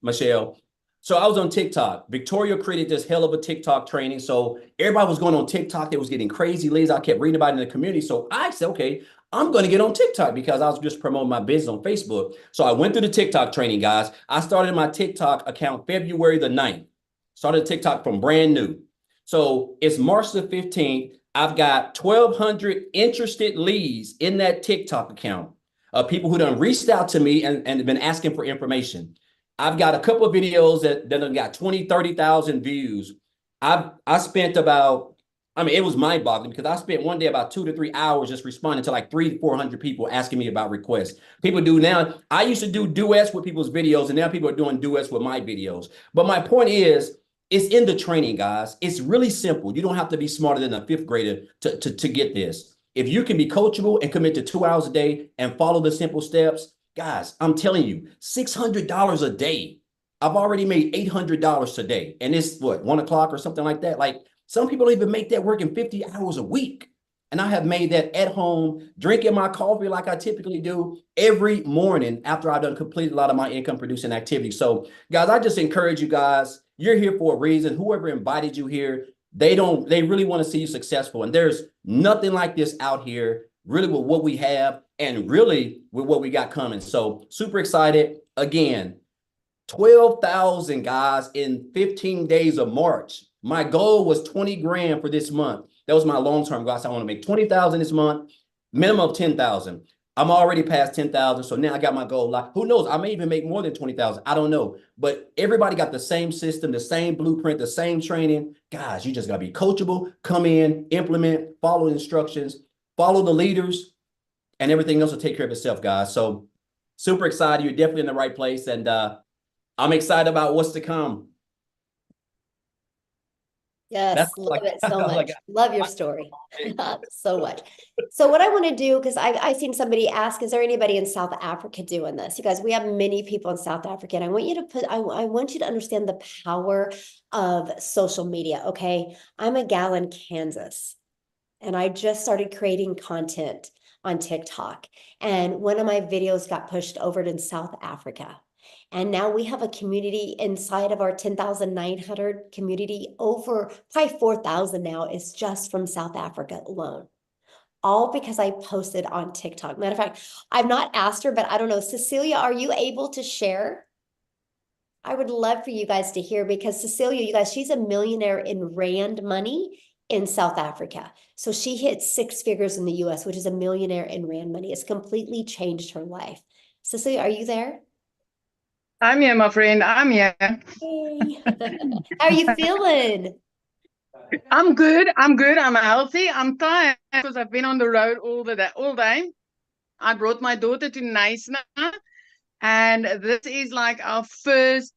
Michelle. So I was on TikTok. Victoria created this hell of a TikTok training. So everybody was going on TikTok. They was getting crazy leads. I kept reading about it in the community. So I said, okay, I'm going to get on TikTok because I was just promoting my business on Facebook. So I went through the TikTok training, guys. I started my TikTok account February the 9th. Started TikTok from brand new. So it's March the 15th. I've got 1,200 interested leads in that TikTok account of people who done reached out to me and been asking for information. I've got a couple of videos that have got 20, 30,000 views. I spent about, it was mind-boggling because I spent one day about 2 to 3 hours just responding to like 300 to 400 people asking me about requests. People do now. I used to do duets with people's videos, and now people are doing duets with my videos. But my point is, it's in the training, guys. It's really simple. You don't have to be smarter than a fifth grader to get this. If you can be coachable and commit to 2 hours a day and follow the simple steps, guys, I'm telling you, $600 a day. I've already made $800 today. And it's what, 1 o'clock or something like that. Like some people even make that working 50 hours a week. And I have made that at home, drinking my coffee like I typically do every morning after I've done completed a lot of my income producing activities. So guys, I just encourage you guys, you're here for a reason. Whoever invited you here, they really want to see you successful. And there's nothing like this out here, really, with what we have and really with what we got coming. So super excited. Again, 12,000 guys in 15 days of March. My goal was 20 grand for this month. That was my long-term goal. So I want to make 20,000 this month, minimum of 10,000. I'm already past 10,000. So now I got my goal. Like, who knows? I may even make more than 20,000. I don't know. But everybody got the same system, the same blueprint, the same training. Guys, you just got to be coachable, come in, implement, follow instructions, follow the leaders, and everything else will take care of itself, guys. So super excited. You're definitely in the right place. And I'm excited about what's to come. Yes, love it so much. Love your story so much. So what I want to do, because I've seen somebody ask, is there anybody in South Africa doing this? You guys, we have many people in South Africa, and I want you to I want you to understand the power of social media. Okay, I'm a gal in Kansas, and I just started creating content on TikTok, and one of my videos got pushed over to South Africa. And now we have a community inside of our 10,900 community. Over probably 4,000 now is just from South Africa alone. all because I posted on TikTok. Matter of fact, I've not asked her, but I don't know. Cecilia, are you able to share? I would love for you guys to hear, because Cecilia, you guys, she's a millionaire in Rand money in South Africa. So she hit 6 figures in the US, which is a millionaire in Rand money. It's completely changed her life. Cecilia, are you there? I'm here, my friend. I'm here. Hey. How are you feeling? I'm good. I'm good. I'm healthy. I'm tired because I've been on the road all day. I brought my daughter to Knysna, and this is like our first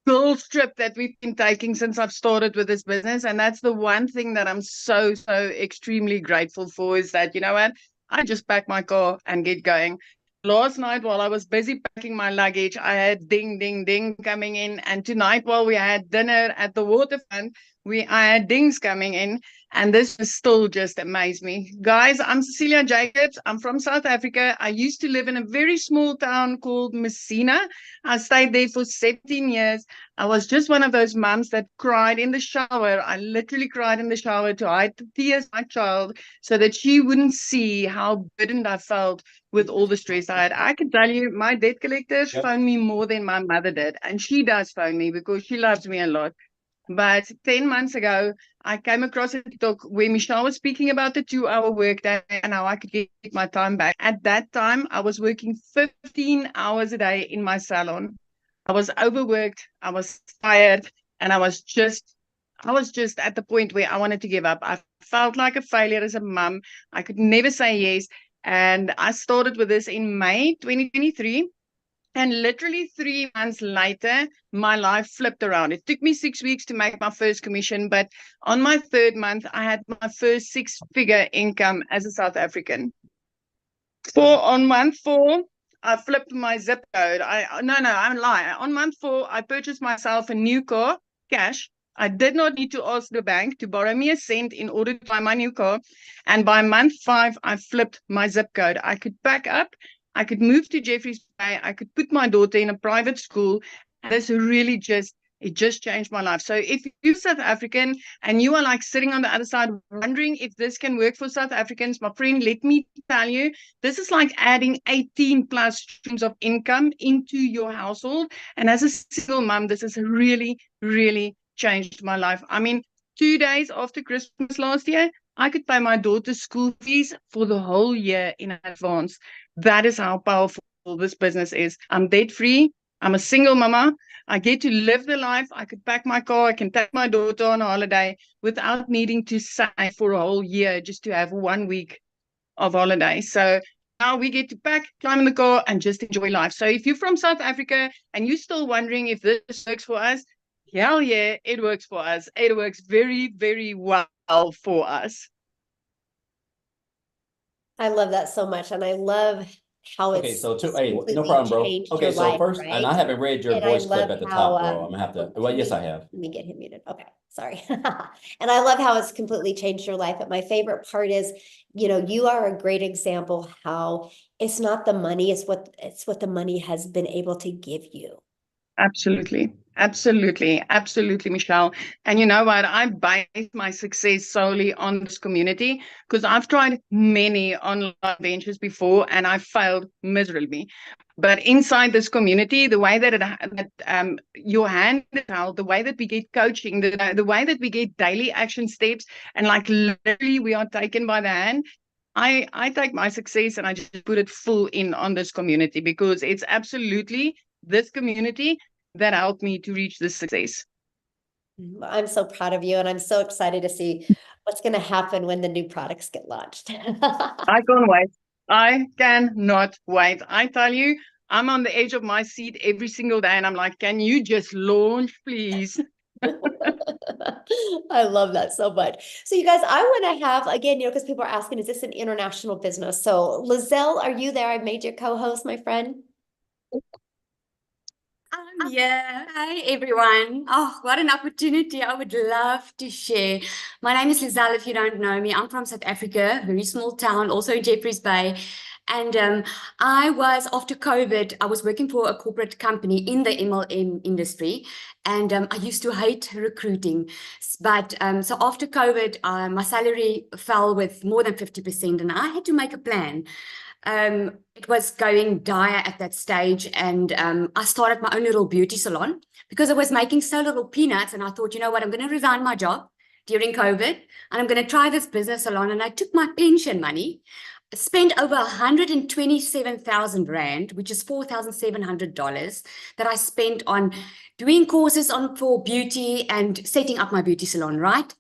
girls trip that we've been taking since I've started with this business. And that's the one thing that I'm so extremely grateful for, is that, you know what, I just pack my car and get going. Last night, while I was busy packing my luggage, I had ding, ding, ding coming in. And tonight, while we had dinner at the waterfront, I had dings coming in. And this still just amazed me. Guys, I'm Cecilia Jacobs. I'm from South Africa. I used to live in a very small town called Messina. I stayed there for 17 years. I was just one of those moms that cried in the shower. I literally cried in the shower to hide the tears of my child so that she wouldn't see how burdened I felt with all the stress I had. I can tell you, my debt collectors phone me more than my mother did. And she does phone me because she loves me a lot. But 10 months ago, I came across a TikTok where Michelle was speaking about the 2-hour workday and how I could get my time back. At that time, I was working 15 hours a day in my salon. I was overworked, I was tired, and I was just at the point where I wanted to give up. I felt like a failure as a mom. I could never say yes. And I started with this in May 2023. And literally 3 months later, my life flipped around. It took me 6 weeks to make my first commission, but on my 3rd month, I had my first 6-figure income as a South African. On month 4, I flipped my zip code. I'm lying. On month 4, I purchased myself a new car, cash. I did not need to ask the bank to borrow me a cent in order to buy my new car. And by month 5, I flipped my zip code. I could pack up. I could move to Jeffreys Bay. I could put my daughter in a private school. This really just changed my life. So if you're South African and you are like sitting on the other side wondering if this can work for South Africans, my friend, let me tell you, this is like adding 18 plus streams of income into your household. And as a single mom, this has really, really changed my life. I mean, 2 days after Christmas last year, I could pay my daughter's school fees for the whole year in advance. That is how powerful this business is. I'm debt-free. I'm a single mama. I get to live the life. I could pack my car. I can take my daughter on a holiday without needing to save for a whole year just to have 1 week of holiday. So now we get to pack, climb in the car, and just enjoy life. So if you're from South Africa and you're still wondering if this works for us, hell yeah, it works for us. It works very, very well for us. I love that so much. And I love how Okay, it's so hey, no completely problem, bro. changed Okay, your so life, first, and I right? haven't read your And I voice clip love at the how, top, bro. I'm gonna have to. Well, yes, I have. Let me get him muted. Okay, sorry. And I love how it's completely changed your life. But my favorite part is, you know, you are a great example how it's not the money, it's what the money has been able to give you. Absolutely, Michelle. And you know what? I base my success solely on this community because I've tried many online ventures before and I failed miserably. But inside this community, the way that your hand is held, the way that we get coaching, the way that we get daily action steps, and like literally we are taken by the hand. I take my success and I just put it full in on this community because it's absolutely this community that helped me to reach this success. I'm so proud of you, and I'm so excited to see what's going to happen when the new products get launched. I can't wait. I cannot wait. I tell you, I'm on the edge of my seat every single day, and I'm like, can you just launch, please? I love that so much. So you guys, I want to have, again, you know, because people are asking, is this an international business? So Lizelle, are you there? I've made you co-host, my friend. Yeah. Hi, everyone. Oh, what an opportunity. I would love to share. My name is Lizelle, if you don't know me. I'm from South Africa, very small town, also in Jeffreys Bay. And I was, after COVID, I was working for a corporate company in the MLM industry. And I used to hate recruiting. But so after COVID, my salary fell with more than 50%, and I had to make a plan. It was going dire at that stage, and I started my own little beauty salon because I was making so little peanuts. And I thought, you know what, I'm going to resign my job during COVID, and I'm going to try this business salon. And I took my pension money, spent over 127,000 Rand, which is $4,700, that I spent on doing courses for beauty and setting up my beauty salon, right?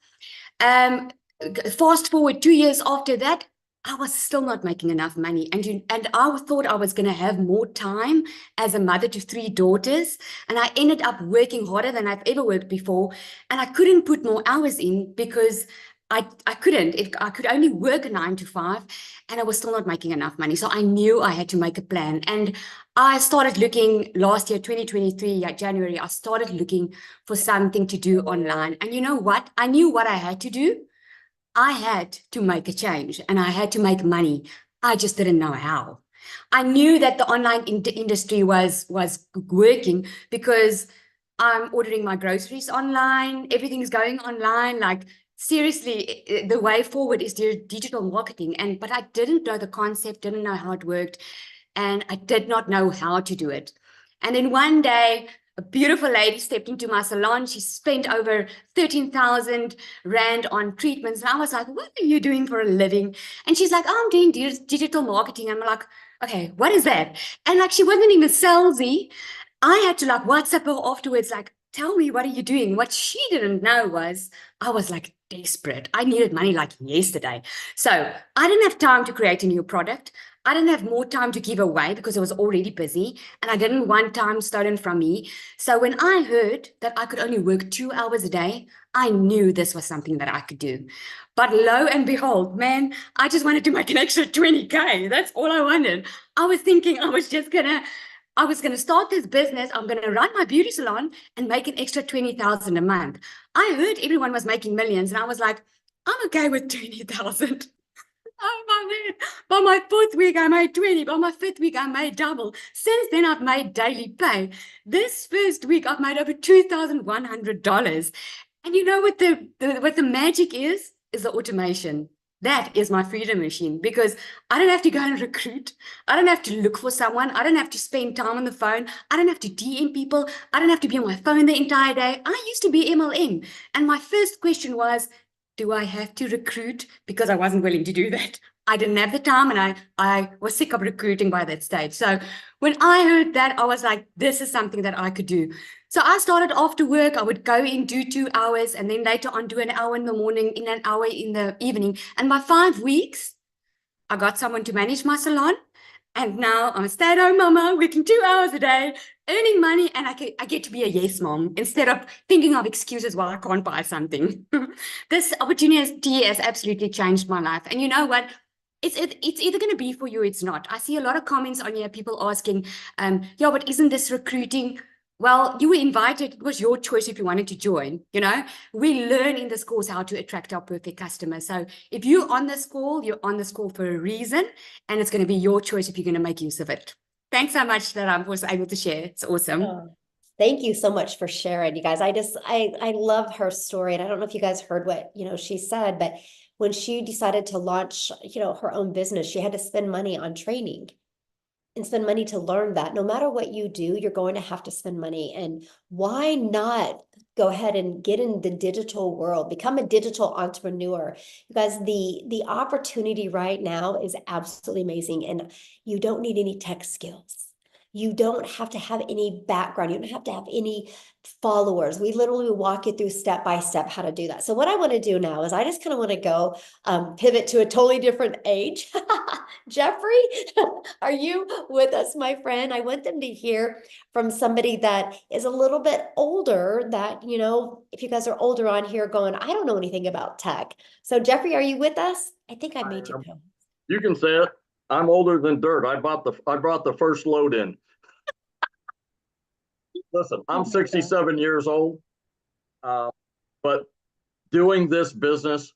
Fast forward 2 years after that, I was still not making enough money. And I thought I was going to have more time as a mother to 3 daughters. And I ended up working harder than I've ever worked before. And I couldn't put more hours in because I couldn't. I could only work a 9 to 5, and I was still not making enough money. So I knew I had to make a plan. And I started looking last year, 2023, January, I started looking for something to do online. And you know what? I knew what I had to do. I had to make a change, and I had to make money. I just didn't know how. I knew that the online industry was working because I'm ordering my groceries online. Everything's going online. Like, seriously, the way forward is digital marketing. But I didn't know the concept, didn't know how it worked, and I did not know how to do it. And then one day, a beautiful lady stepped into my salon. She spent over 13,000 Rand on treatments. And I was like, what are you doing for a living? And she's like, oh, I'm doing digital marketing. I'm like, okay, what is that? And like, she wasn't even salesy. I had to like WhatsApp her afterwards, like, tell me, what are you doing? What she didn't know was I was like desperate. I needed money like yesterday. So I didn't have time to create a new product. I didn't have more time to give away because I was already busy, and I didn't want time stolen from me. So when I heard that I could only work 2 hours a day, I knew this was something that I could do. But lo and behold, man, I just wanted to make an extra 20K. That's all I wanted. I was thinking I was going to start this business. I'm going to run my beauty salon and make an extra 20,000 a month. I heard everyone was making millions, and I was like, I'm okay with 20,000. Oh my man. By my 4th week, I made 20. By my 5th week, I made double. Since then, I've made daily pay. This first week, I've made over $2,100. And you know what the magic is the automation. That is my freedom machine, because I don't have to go and recruit. I don't have to look for someone. I don't have to spend time on the phone. I don't have to DM people. I don't have to be on my phone the entire day. I used to be MLM. And my first question was, do I have to recruit? Because I wasn't willing to do that. I didn't have the time, and I was sick of recruiting by that stage. So when I heard that, I was like, this is something that I could do. So I started after work. I would go in, do 2 hours, and then later on do an hour in the morning, in an hour in the evening. And by 5 weeks, I got someone to manage my salon. And now I'm a stay-at-home mama, working 2 hours a day, earning money, and I get to be a yes mom instead of thinking of excuses why I can't buy something. This opportunity has absolutely changed my life. And you know what? It's either going to be for you or it's not. I see a lot of comments on here, people asking, yeah, but isn't this recruiting? Well, you were invited. It was your choice if you wanted to join. You know, we learn in this course how to attract our perfect customer. So if you're on this call, you're on this call for a reason, and it's going to be your choice if you're going to make use of it. Thanks so much that I was able to share. It's awesome. Oh, thank you so much for sharing, you guys. I love her story. And I don't know if you guys heard what, she said, but when she decided to launch, her own business, she had to spend money on training and spend money to learn that no matter what you do, you're going to have to spend money. And why not go ahead and get in the digital world, become a digital entrepreneur? You guys, the opportunity right now is absolutely amazing. And you don't need any tech skills. You don't have to have any background. You don't have to have any followers. We literally walk you through step by step how to do that. So what I want to do now is I just kind of want to go pivot to a totally different age. Jeffrey, are you with us, my friend? I want them to hear from somebody that is a little bit older, that, if you guys are older on here going, I don't know anything about tech. So Jeffrey, are you with us? I think I made you go. You can say it. I'm older than dirt. I brought the first load in. Listen, I'm 67 years old, but doing this business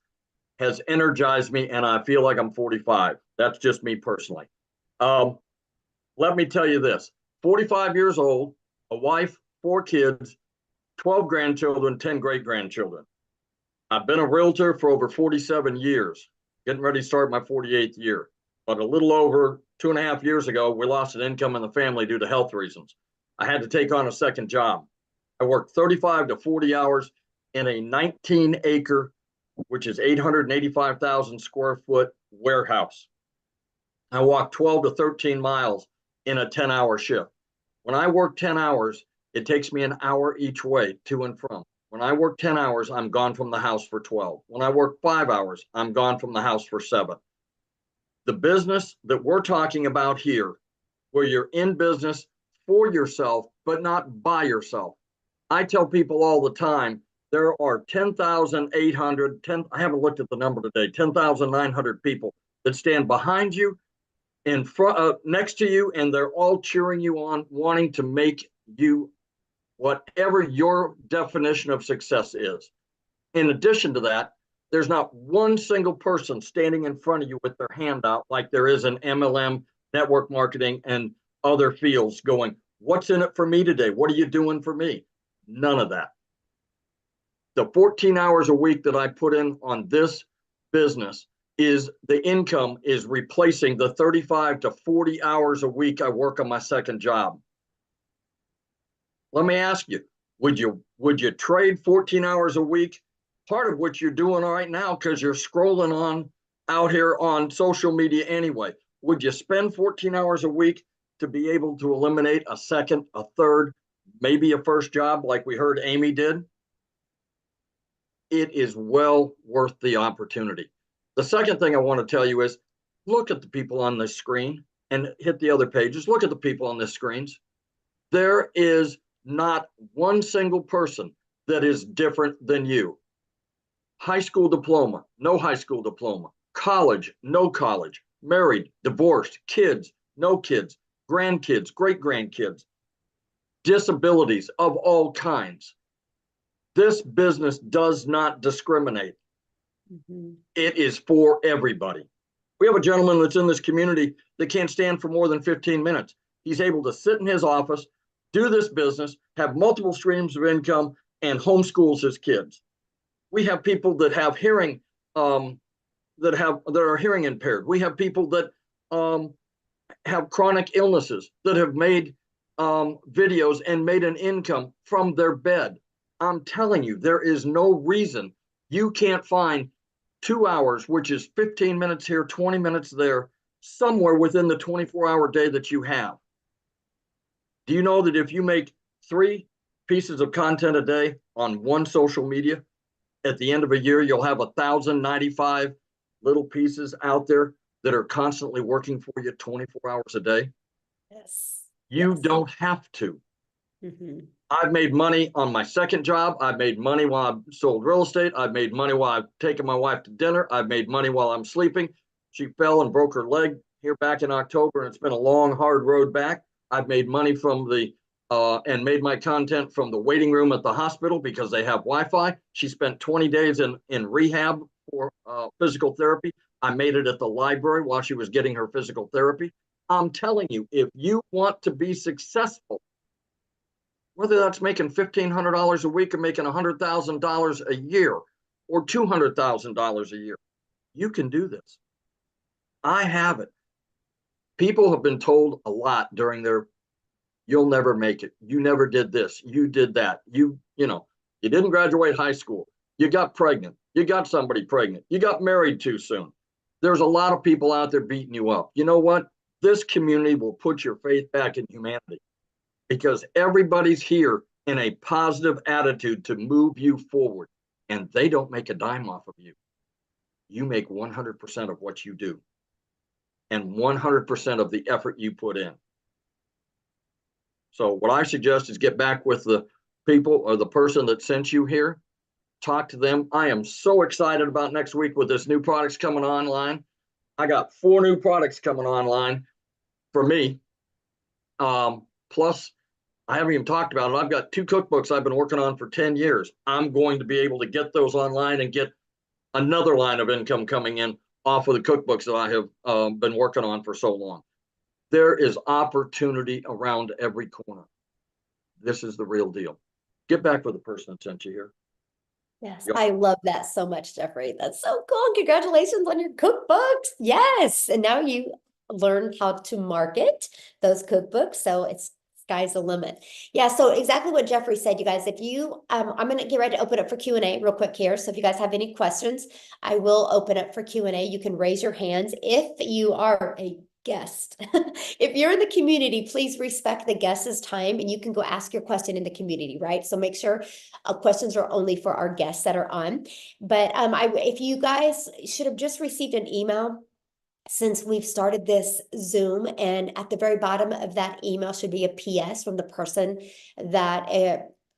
has energized me, and I feel like I'm 45. That's just me personally. Let me tell you this, 45 years old, a wife, 4 kids, 12 grandchildren, 10 great-grandchildren. I've been a realtor for over 47 years, getting ready to start my 48th year. But a little over 2.5 years ago, we lost an income in the family due to health reasons. I had to take on a second job. I worked 35 to 40 hours in a 19-acre, which is 885,000 square foot warehouse. I walked 12 to 13 miles in a 10-hour shift. When I work 10 hours, it takes me an hour each way to and from. When I work 10 hours, I'm gone from the house for 12. When I work 5 hours, I'm gone from the house for 7. The business that we're talking about here, where you're in business for yourself, but not by yourself. I tell people all the time, there are 10,800, I haven't looked at the number today, 10,900 people that stand behind you, in front, next to you, and they're all cheering you on, wanting to make you whatever your definition of success is. In addition to that, there's not one single person standing in front of you with their hand out like there is in MLM, network marketing, and other fields going, what's in it for me today? What are you doing for me? None of that. The 14 hours a week that I put in on this business is the income is replacing the 35 to 40 hours a week I work on my second job. Let me ask you, would you trade 14 hours a week, part of what you're doing right now because you're scrolling on out here on social media anyway? Would you spend 14 hours a week to be able to eliminate a second, a third, maybe a first job like we heard Amy did? It is well worth the opportunity. The second thing I want to tell you is look at the people on this screen and hit the other pages. Look at the people on this screens. There is not one single person that is different than you. High school diploma, no high school diploma, college, no college, married, divorced, kids, no kids, grandkids, great-grandkids, disabilities of all kinds. This business does not discriminate. Mm-hmm. It is for everybody. We have a gentleman that's in this community that can't stand for more than 15 minutes. He's able to sit in his office, do this business, have multiple streams of income, and homeschools his kids. We have people that have hearing, that are hearing impaired. We have people that have chronic illnesses that have made videos and made an income from their bed. I'm telling you, there is no reason you can't find 2 hours, which is 15 minutes here, 20 minutes there, somewhere within the 24-hour day that you have. Do you know that if you make 3 pieces of content a day on one social media, at the end of a year, you'll have 1,095 little pieces out there that are constantly working for you 24 hours a day? Yes. You don't have to. Mm-hmm. I've made money on my second job. I've made money while I've sold real estate. I've made money while I've taken my wife to dinner. I've made money while I'm sleeping. She fell and broke her leg here back in October, and it's been a long, hard road back. I've made money from the and made my content from the waiting room at the hospital because they have Wi-Fi. She spent 20 days in rehab for physical therapy. I made it at the library while she was getting her physical therapy. I'm telling you, if you want to be successful, whether that's making $1,500 a week or making $100,000 a year or $200,000 a year, you can do this. I have it. People have been told a lot during their, you'll never make it. You never did this. You did that. You didn't graduate high school. You got pregnant. You got somebody pregnant. You got married too soon. There's a lot of people out there beating you up. You know what? This community will put your faith back in humanity because everybody's here in a positive attitude to move you forward, and they don't make a dime off of you. You make 100% of what you do and 100% of the effort you put in. So what I suggest is get back with the people or the person that sent you here, talk to them. I am so excited about next week with this new products coming online. I got 4 new products coming online for me. Plus, I haven't even talked about it. I've got 2 cookbooks I've been working on for 10 years. I'm going to be able to get those online and get another line of income coming in off of the cookbooks that I have been working on for so long. There is opportunity around every corner. This is the real deal. Get back with the person that sent you here. Yes, Yep. I love that so much, Jeffrey. That's so cool. Congratulations on your cookbooks. Yes. And now you learn how to market those cookbooks. So it's sky's the limit. Yeah. So exactly what Jeffrey said, you guys, if you, I'm going to get ready to open up for Q&A real quick here. So if you guys have any questions, I will open up for Q&A. You can raise your hands if you are a guest. If you're in the community, please respect the guest's time and you can go ask your question in the community, right? So make sure questions are only for our guests that are on. But if you guys should have just received an email since we've started this Zoom, and at the very bottom of that email should be a PS from the person that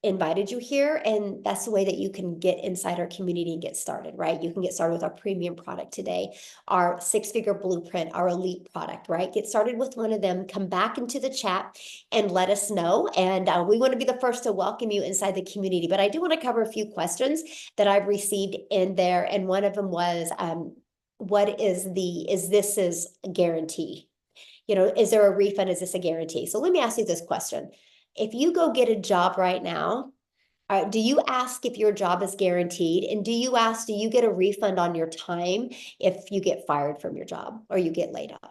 invited you here. And that's the way that you can get inside our community and get started, right? You can get started with our premium product today, our 6-figure blueprint, our elite product, right? Get started with one of them, come back into the chat and let us know. And we want to be the first to welcome you inside the community. But I do want to cover a few questions that I've received in there. And one of them was, what is this is a guarantee? You know, is there a refund? Is this a guarantee? So let me ask you this question. If you go get a job right now, do you ask if your job is guaranteed? And do you get a refund on your time if you get fired from your job or you get laid off?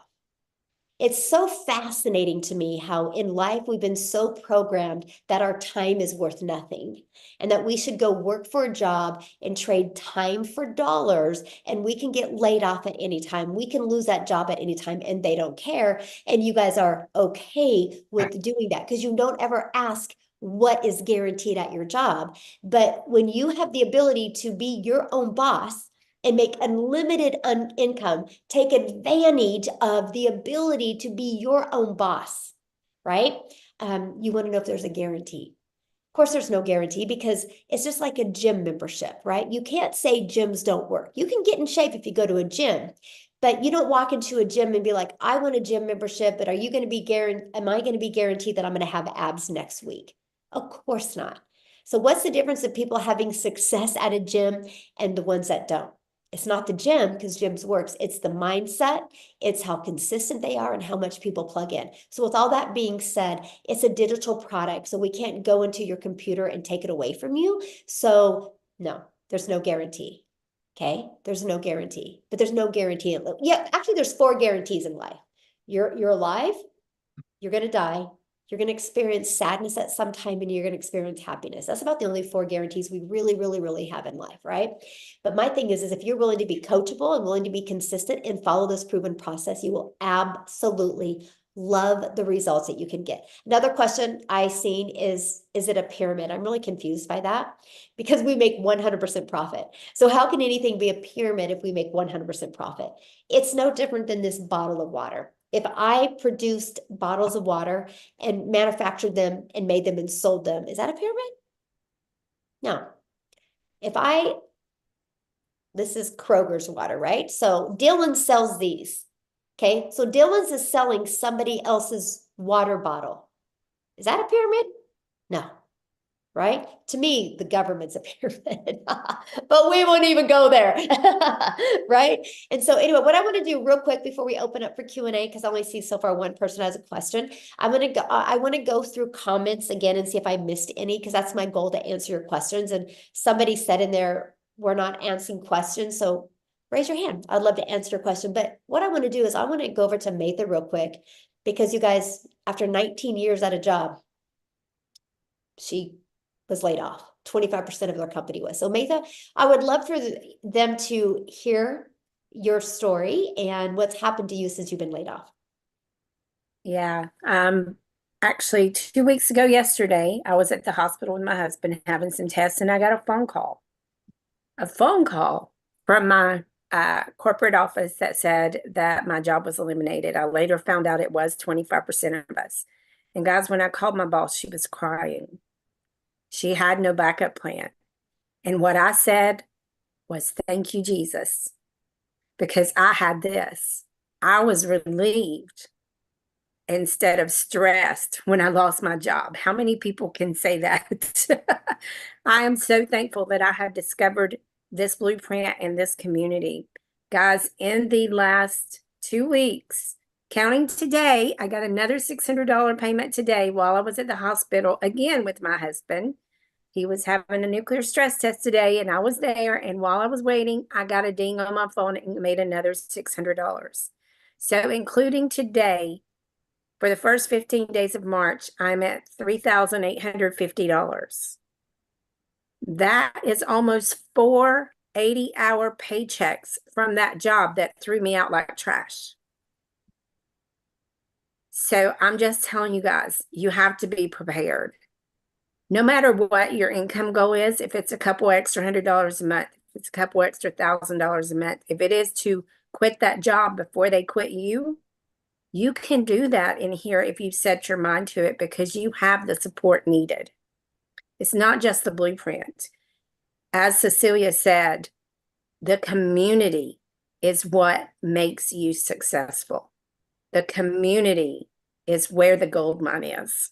It's so fascinating to me how in life we've been so programmed that our time is worth nothing and that we should go work for a job and trade time for dollars, and we can get laid off at any time. We can lose that job at any time and they don't care. And you guys are okay with doing that because you don't ever ask what is guaranteed at your job. But when you have the ability to be your own boss and make unlimited income, take advantage of the ability to be your own boss, right? You want to know if there's a guarantee. Of course, there's no guarantee because it's just like a gym membership, right? You can't say gyms don't work. You can get in shape if you go to a gym, but you don't walk into a gym and be like, I want a gym membership, but am I going to be guaranteed that I'm going to have abs next week? Of course not. So what's the difference of people having success at a gym and the ones that don't? It's not the gym because gyms works. It's the mindset. It's how consistent they are and how much people plug in. So with all that being said, it's a digital product. So we can't go into your computer and take it away from you. So no, there's no guarantee. Okay. There's no guarantee, but there's no guarantee. Yeah. Actually there's 4 guarantees in life. You're alive. You're going to die. You're going to experience sadness at some time and you're going to experience happiness. That's about the only 4 guarantees we really, really, really have in life, right? But my thing is if you're willing to be coachable and willing to be consistent and follow this proven process, you will absolutely love the results that you can get. Another question I've seen is it a pyramid? I'm really confused by that because we make 100% profit. So how can anything be a pyramid if we make 100% profit? It's no different than this bottle of water. If I produced bottles of water and manufactured them and made them and sold them, is that a pyramid? No. This is Kroger's water, right? So Dylan sells these. Okay. So Dylan's is selling somebody else's water bottle. Is that a pyramid? No. Right? To me, the government's a pyramid, but we won't even go there, right? And so anyway, what I want to do real quick before we open up for Q&A, because I only see so far one person has a question. I want to go through comments again and see if I missed any, because that's my goal, to answer your questions. And somebody said in there, we're not answering questions. So raise your hand. I'd love to answer your question. But what I want to do is I want to go over to Matha real quick, because you guys, after 19 years at a job, she was laid off. 25% of their company was. So Matha, I would love for them to hear your story and what's happened to you since you've been laid off. Yeah. Actually 2 weeks ago yesterday, I was at the hospital with my husband having some tests, and I got a phone call from my corporate office that said that my job was eliminated. I later found out it was 25% of us. And guys, when I called my boss, she was crying. She had no backup plan. And what I said was, thank you, Jesus, because I had this. I was relieved instead of stressed when I lost my job. How many people can say that? I am so thankful that I have discovered this blueprint and this community. Guys, in the last 2 weeks, Counting today, I got another $600 payment today while I was at the hospital again with my husband. He was having a nuclear stress test today and I was there. And while I was waiting, I got a ding on my phone and made another $600. So including today, for the first 15 days of March, I'm at $3,850. That is almost 4 80-hour paychecks from that job that threw me out like trash. So I'm just telling you guys, you have to be prepared. No matter what your income goal is, if it's a couple extra $100 a month, if it's a couple extra $1,000 a month, if it is to quit that job before they quit you, you can do that in here if you set your mind to it because you have the support needed. It's not just the blueprint. As Cecilia said, the community is what makes you successful. The community is where the gold mine is.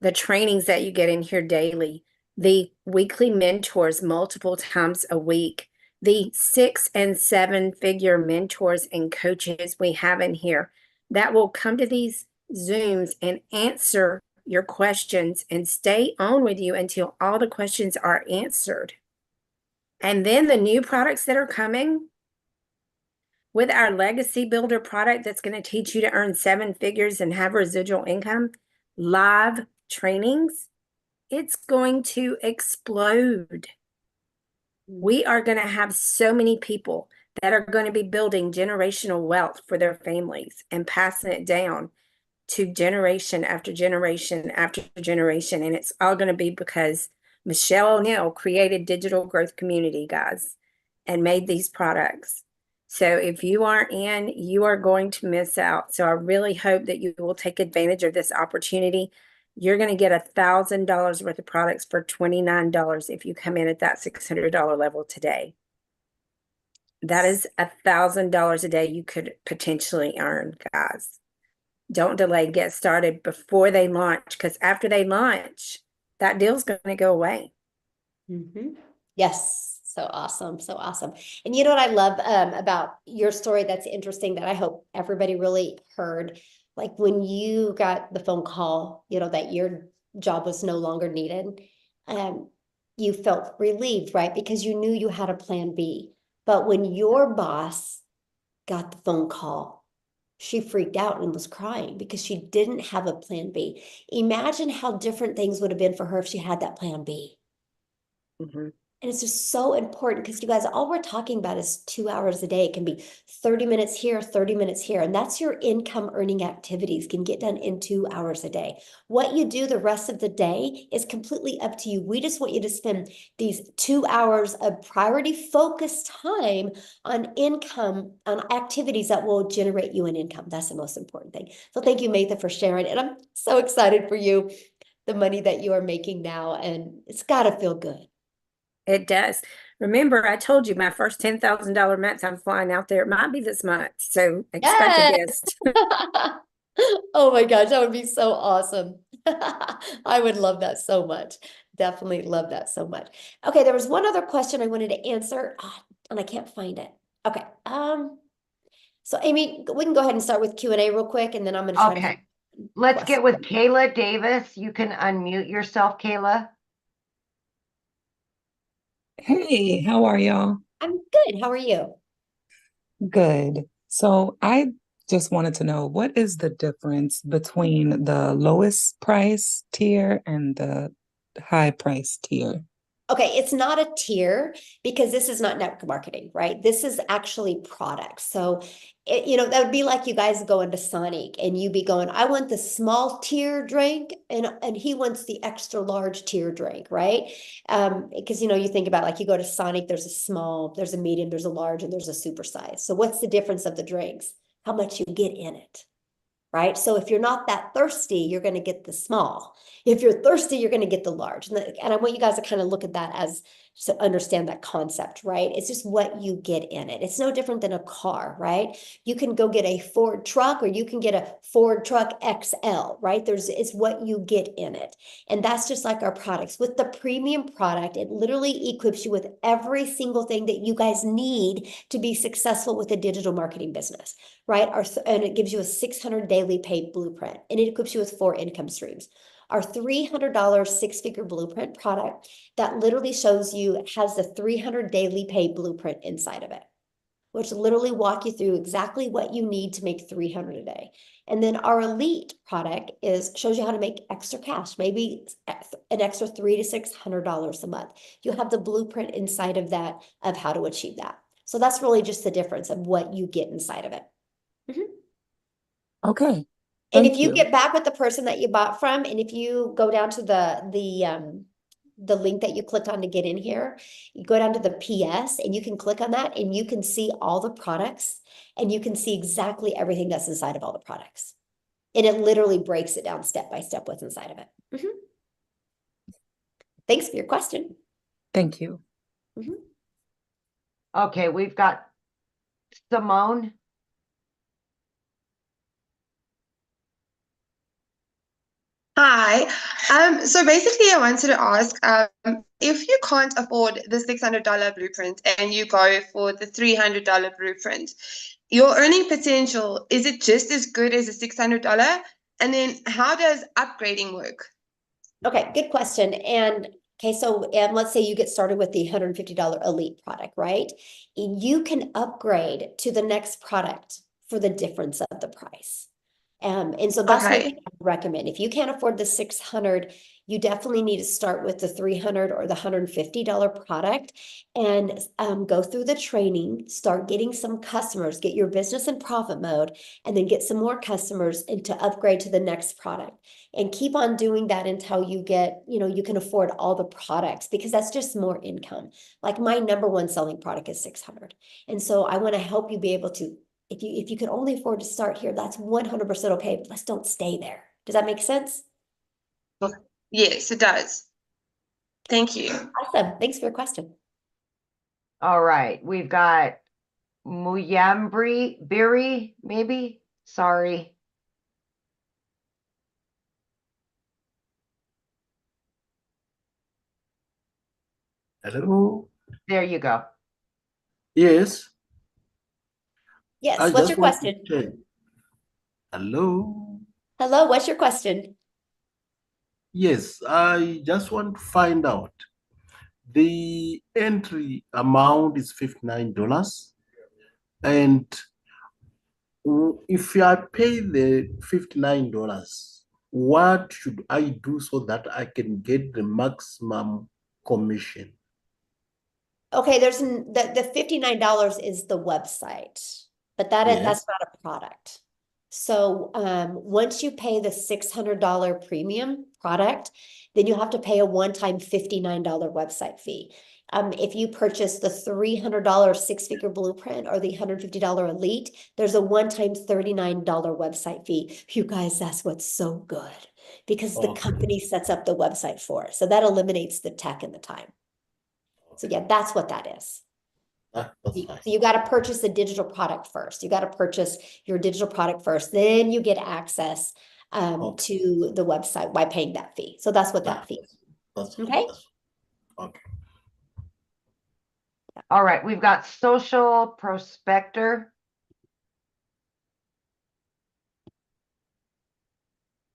The trainings that you get in here daily, the weekly mentors multiple times a week, the 6- and 7-figure mentors and coaches we have in here that will come to these Zooms and answer your questions and stay on with you until all the questions are answered. And then the new products that are coming with our Legacy Builder product that's going to teach you to earn 7 figures and have residual income, live trainings, it's going to explode. We are going to have so many people that are going to be building generational wealth for their families and passing it down to generation after generation after generation. And it's all going to be because Michelle O'Neill created Digital Growth Community, guys, and made these products. So if you aren't in, you are going to miss out. So I really hope that you will take advantage of this opportunity. You're going to get $1,000 worth of products for $29 if you come in at that $600 level today. That is $1,000 a day you could potentially earn, guys. Don't delay. Get started before they launch, because after they launch, that deal's going to go away. Mm-hmm. Yes. So awesome. So awesome. And you know what I love about your story that's interesting that I hope everybody really heard, like when you got the phone call, you know, that your job was no longer needed, you felt relieved, right? Because you knew you had a plan B. But when your boss got the phone call, she freaked out and was crying because she didn't have a plan B. Imagine how different things would have been for her if she had that plan B. Mm-hmm. And it's just so important because you guys, all we're talking about is 2 hours a day. It can be 30 minutes here, 30 minutes here. And that's your income earning activities can get done in 2 hours a day. What you do the rest of the day is completely up to you. We just want you to spend these 2 hours of priority focused time on income, on activities that will generate you an income. That's the most important thing. So thank you, Maytha, for sharing. And I'm so excited for you, the money that you are making now. And it's got to feel good. It does. Remember, I told you my first $10,000 month, I'm flying out there. It might be this month. So expect a guest. Oh my gosh, that would be so awesome. I would love that so much. Definitely love that so much. Okay, there was one other question I wanted to answer, and I can't find it. Okay. So Amy, we can go ahead and start with Q&A real quick, and then I'm going to try to. Okay. Let's get with Kayla Davis. You can unmute yourself, Kayla. Hey, how are y'all? I'm good. How are you? Good. So I just wanted to know, what is the difference between the lowest price tier and the high price tier? Okay, it's not a tier because this is not network marketing, right? This is actually products. So, that would be like you guys going to Sonic and you be going, I want the small tier drink and he wants the extra large tier drink, right? Because, you think about like you go to Sonic, there's a small, there's a medium, there's a large, and there's a super size. So what's the difference of the drinks? How much you get in it. right? So if you're not that thirsty, you're going to get the small. If you're thirsty, you're going to get the large. And I want you guys to kind of look at that as to understand that concept, right? It's just what you get in it. It's no different than a car, right? You can go get a Ford truck or you can get a Ford truck XL, right? It's what you get in it. And that's just like our products. With the premium product, it literally equips you with every single thing that you guys need to be successful with a digital marketing business, right? And it gives you a 600 daily pay blueprint, and it equips you with 4 income streams. Our $300 six-figure blueprint product that literally shows you, has the 300 daily pay blueprint inside of it, which literally walk you through exactly what you need to make 300 a day. And then our elite product shows you how to make extra cash, maybe an extra $300 to $600 a month. You have the blueprint inside of that of how to achieve that. So that's really just the difference of what you get inside of it. Okay. And Thank if you you. get back with the person that you bought from, and if you go down to the link that you clicked on to get in here, you go down to the PS and you can click on that and you can see all the products and you can see exactly everything that's inside of all the products. And it literally breaks it down step by step what's inside of it. Thanks for your question. Thank you. Okay, we've got Simone. Hi. So basically I wanted to ask, if you can't afford the $600 blueprint and you go for the $300 blueprint, your earning potential, is it just as good as a $600? And then how does upgrading work? Okay, good question. And okay, so let's say you get started with the $150 elite product, right? You can upgrade to the next product for the difference of the price. And so that's what we recommend. If you can't afford the 600, you definitely need to start with the 300 or the $150 product and go through the training, start getting some customers, get your business in profit mode, and then get some more customers and to upgrade to the next product. And keep on doing that until you get, you can afford all the products, because that's just more income. Like my number one selling product is 600. And so I want to help you be able to, if you can only afford to start here, that's 100% okay, but let's don't stay there. Does that make sense? Yes, it does. Thank you. Awesome. Thanks for your question. All right, we've got Muyambri Biri, maybe? Sorry. Hello. There you go. Yes. Yes. I What's just your want to question? check. Hello. Hello. What's your question? Yes, I just want to find out. The entry amount is $59, and if I pay the $59, what should I do so that I can get the maximum commission? Okay, there's the $59 is the website, but that's not a product. So once you pay the $600 premium product, then you have to pay a one-time $59 website fee. If you purchase the $300 six-figure blueprint or the $150 elite, there's a one-time $39 website fee. You guys, that's what's so good, because the company sets up the website for it. So that eliminates the tech and the time. So yeah, that's what that is. So you got to purchase the digital product first. You got to purchase your digital product first. Then you get access to the website by paying that fee. So that's what that fee is. Okay. Okay. All right, we've got Social Prospector.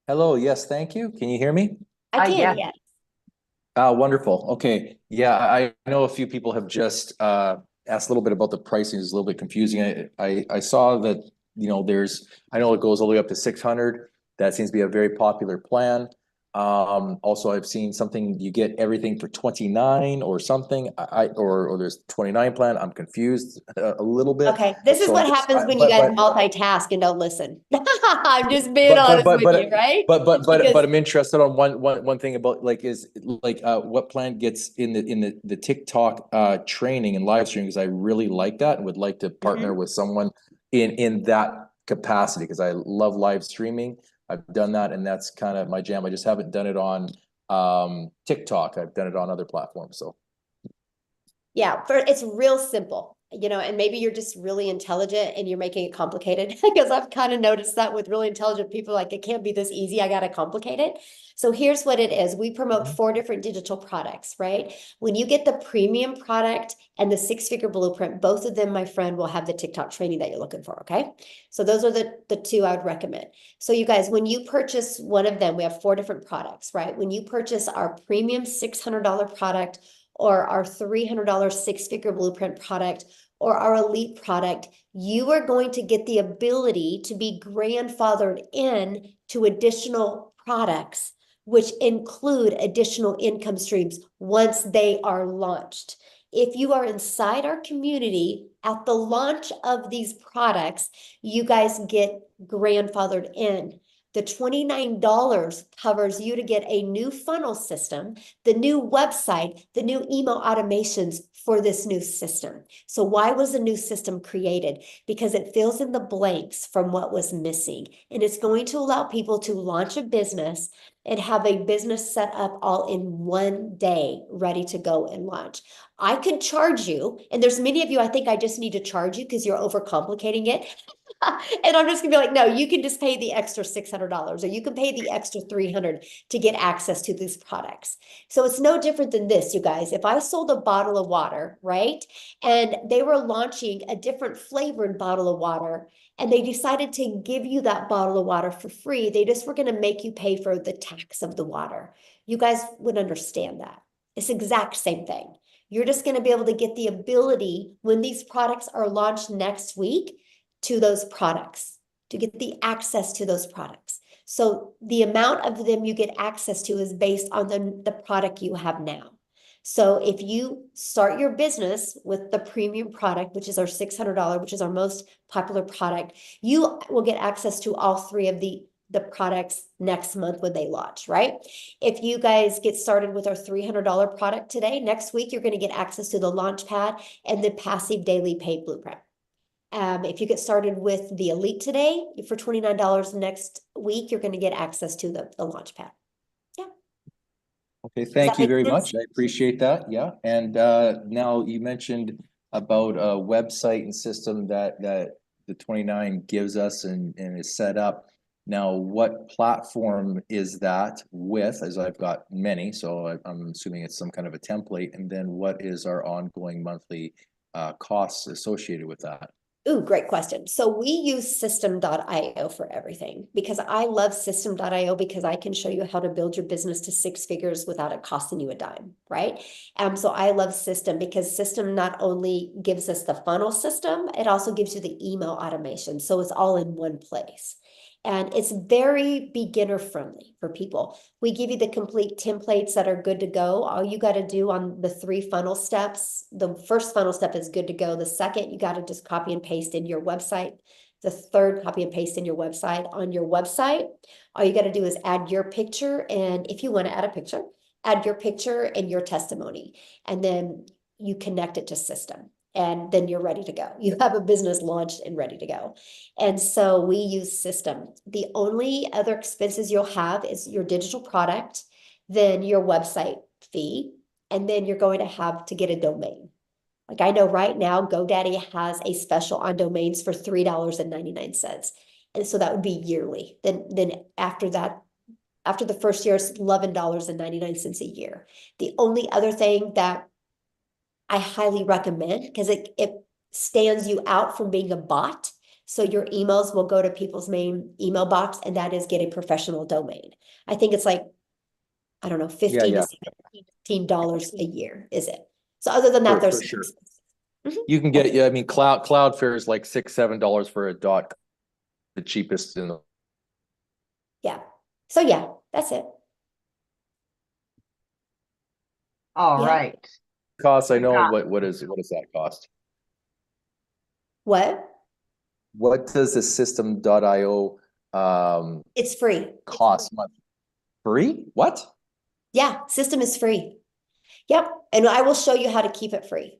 Hello, yes, thank you. Can you hear me? I can, yeah. yes. Wonderful. Okay. Yeah, I know a few people have just asked a little bit about the pricing. It's a little bit confusing. I saw that, I know it goes all the way up to 600. That seems to be a very popular plan. Also, I've seen something, you get everything for 29 or something, or there's 29 plan. I'm confused a little bit. Okay, this is what happens when you guys multitask and don't listen. I'm just being honest with you, right? But I'm interested on one thing about what plan gets in the TikTok training and live stream, because I really like that and would like to partner with someone in that capacity, because I love live streaming. I've done that, and that's kind of my jam. I just haven't done it on TikTok. I've done it on other platforms. So Yeah, it's real simple, and maybe you're just really intelligent and you're making it complicated because I've kind of noticed that with really intelligent people, like it can't be this easy. I got to complicate it. So here's what it is. We promote 4 different digital products, right? When you get the premium product and the 6-figure blueprint, both of them, my friend, will have the TikTok training that you're looking for. Okay. So those are the 2 I would recommend. So you guys, when you purchase one of them, we have 4 different products, right? When you purchase our premium $600 product, or our $300 6-figure blueprint product, or our elite product, you are going to get the ability to be grandfathered in to additional products, which include additional income streams once they are launched. If you are inside our community at the launch of these products, you guys get grandfathered in. The $29 covers you to get a new funnel system, the new website, the new email automations for this new system. So why was the new system created? Because it fills in the blanks from what was missing. And it's going to allow people to launch a business and have a business set up all in one day, ready to go and launch. I could charge you, and there's many of you, I think I just need to charge you because you're overcomplicating it. And I'm just gonna be like, no, you can just pay the extra $600, or you can pay the extra $300 to get access to these products. So it's no different than this, you guys. If I sold a bottle of water, right, and they were launching a different flavored bottle of water, and they decided to give you that bottle of water for free, they just were going to make you pay for the tax of the water. You guys would understand that. It's the exact same thing. You're just going to be able to get the ability when these products are launched next week to those products, to get the access to those products. So the amount of them you get access to is based on the product you have now. So if you start your business with the premium product, which is our $600, which is our most popular product, you will get access to all 3 of the products next month when they launch, right? If you guys get started with our $300 product today, next week, you're going to get access to the Launchpad and the passive daily paid blueprint. If you get started with the Elite today for $29 next week, you're going to get access to the Launchpad. Yeah. Okay, thank you very sense? much. I appreciate that. Yeah. And now you mentioned about a website and system that the 29 gives us and is set up. Now, what platform is that with? As I've got many, so I'm assuming it's some kind of a template. And then what is our ongoing monthly costs associated with that? Ooh, great question. So we use System.io for everything because I love System.io because I can show you how to build your business to 6 figures without it costing you a dime, right? So I love System because System not only gives us the funnel system, it also gives you the email automation. So it's all in one place. And it's very beginner friendly for people. We give you the complete templates that are good to go. All you got to do on the 3 funnel steps, the first funnel step is good to go. The second, you got to just copy and paste in your website. The third, copy and paste in your website. On your website, all you got to do is add your picture. And if you want to add a picture, add your picture and your testimony. And then you connect it to System. And then you're ready to go. You have a business launched and ready to go. And so we use System. The only other expenses you'll have is your digital product, then your website fee, and then you're going to have to get a domain. Like I know right now, GoDaddy has a special on domains for $3.99. And so that would be yearly. Then after that, after the first year, it's $11.99 a year. The only other thing that I highly recommend, because it stands you out from being a bot. So your emails will go to people's main email box, and that is get a professional domain. I think it's like, I don't know, $15 to $17 a year, is it? So other than that, there's sure. You can get, I mean, Cloudflare is like $6-7 for a dot, the cheapest in the. Yeah. So yeah, that's it. All right. Cost, I know what is that cost? What does the System.io it's free cost month? Free? What? Yeah, System is free. Yep. And I will show you how to keep it free.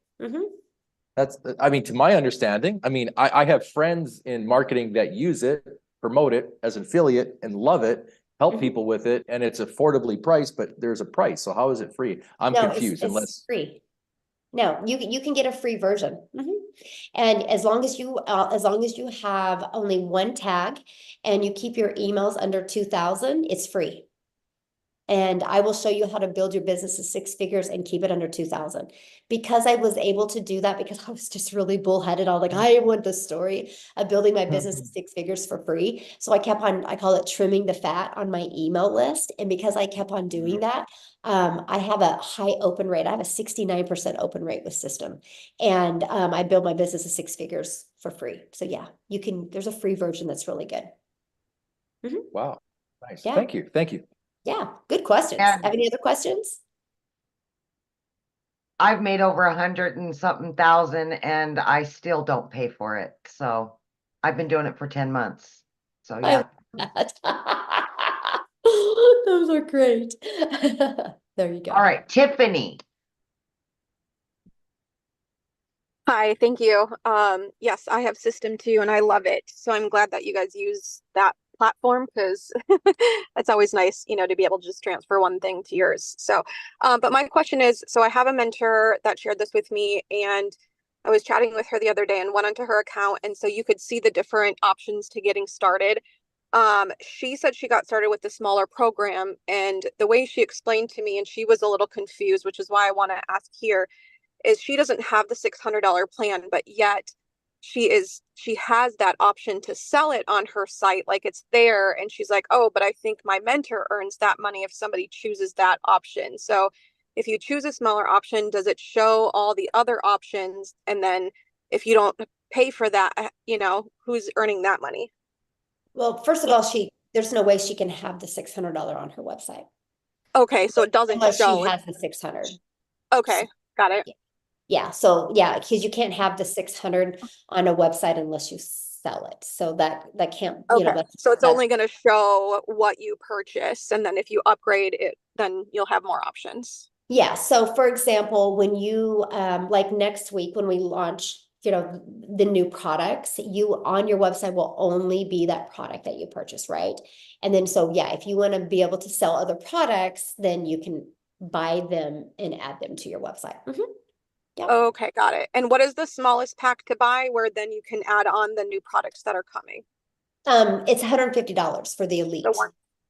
That's, I mean, to my understanding, I mean, I have friends in marketing that use it, promote it as an affiliate and love it, help Mhm. people with it, and it's affordably priced, but there's a price. So how is it free? I'm No, confused it's unless, free. No, you can get a free version. And as long as you have only one tag and you keep your emails under 2,000, it's free. And I will show you how to build your business to 6 figures and keep it under 2,000. Because I was able to do that because I was just really bullheaded. I was like, I want the story of building my business to 6 figures for free. So I kept on, I call it trimming the fat on my email list. And because I kept on doing that, I have a high open rate. I have a 69% open rate with System. And I build my business to 6 figures for free. So yeah, there's a free version that's really good. wow, nice. Yeah. Thank you. Thank you. Yeah, good questions. And- Have any other questions? I've made over 100 and something thousand and I still don't pay for it. So I've been doing it for 10 months. So yeah. Those are great. There you go. All right, Tiffany. Hi, thank you. Yes, I have System too, and I love it. So I'm glad that you guys use that platform because it's always nice, to be able to just transfer one thing to yours. So, but my question is, so I have a mentor that shared this with me, and I was chatting with her the other day and went onto her account, and so you could see the different options to getting started. She said she got started with the smaller program, and the way she explained to me, and she was a little confused, which is why I want to ask here, is she doesn't have the $600 plan, but yet she has that option to sell it on her site, like it's there. And she's like, oh, but I think my mentor earns that money if somebody chooses that option. So if you choose a smaller option, does it show all the other options? And then if you don't pay for that, who's earning that money? Well, first of all, there's no way she can have the $600 on her website. Okay, so it doesn't Unless show. she has the 600. Okay, got it. Yeah, so yeah, because you can't have the 600 on a website unless you sell it. So that can't, Okay, so it's only going to show what you purchase, and then if you upgrade it, then you'll have more options. Yeah, so for example, when you like next week when we launch, the new products, you on your website will only be that product that you purchase, right? And then so yeah, if you want to be able to sell other products, then you can buy them and add them to your website. Yeah. Okay, got it. And what is the smallest pack to buy where then you can add on the new products that are coming? It's $150 for the Elite.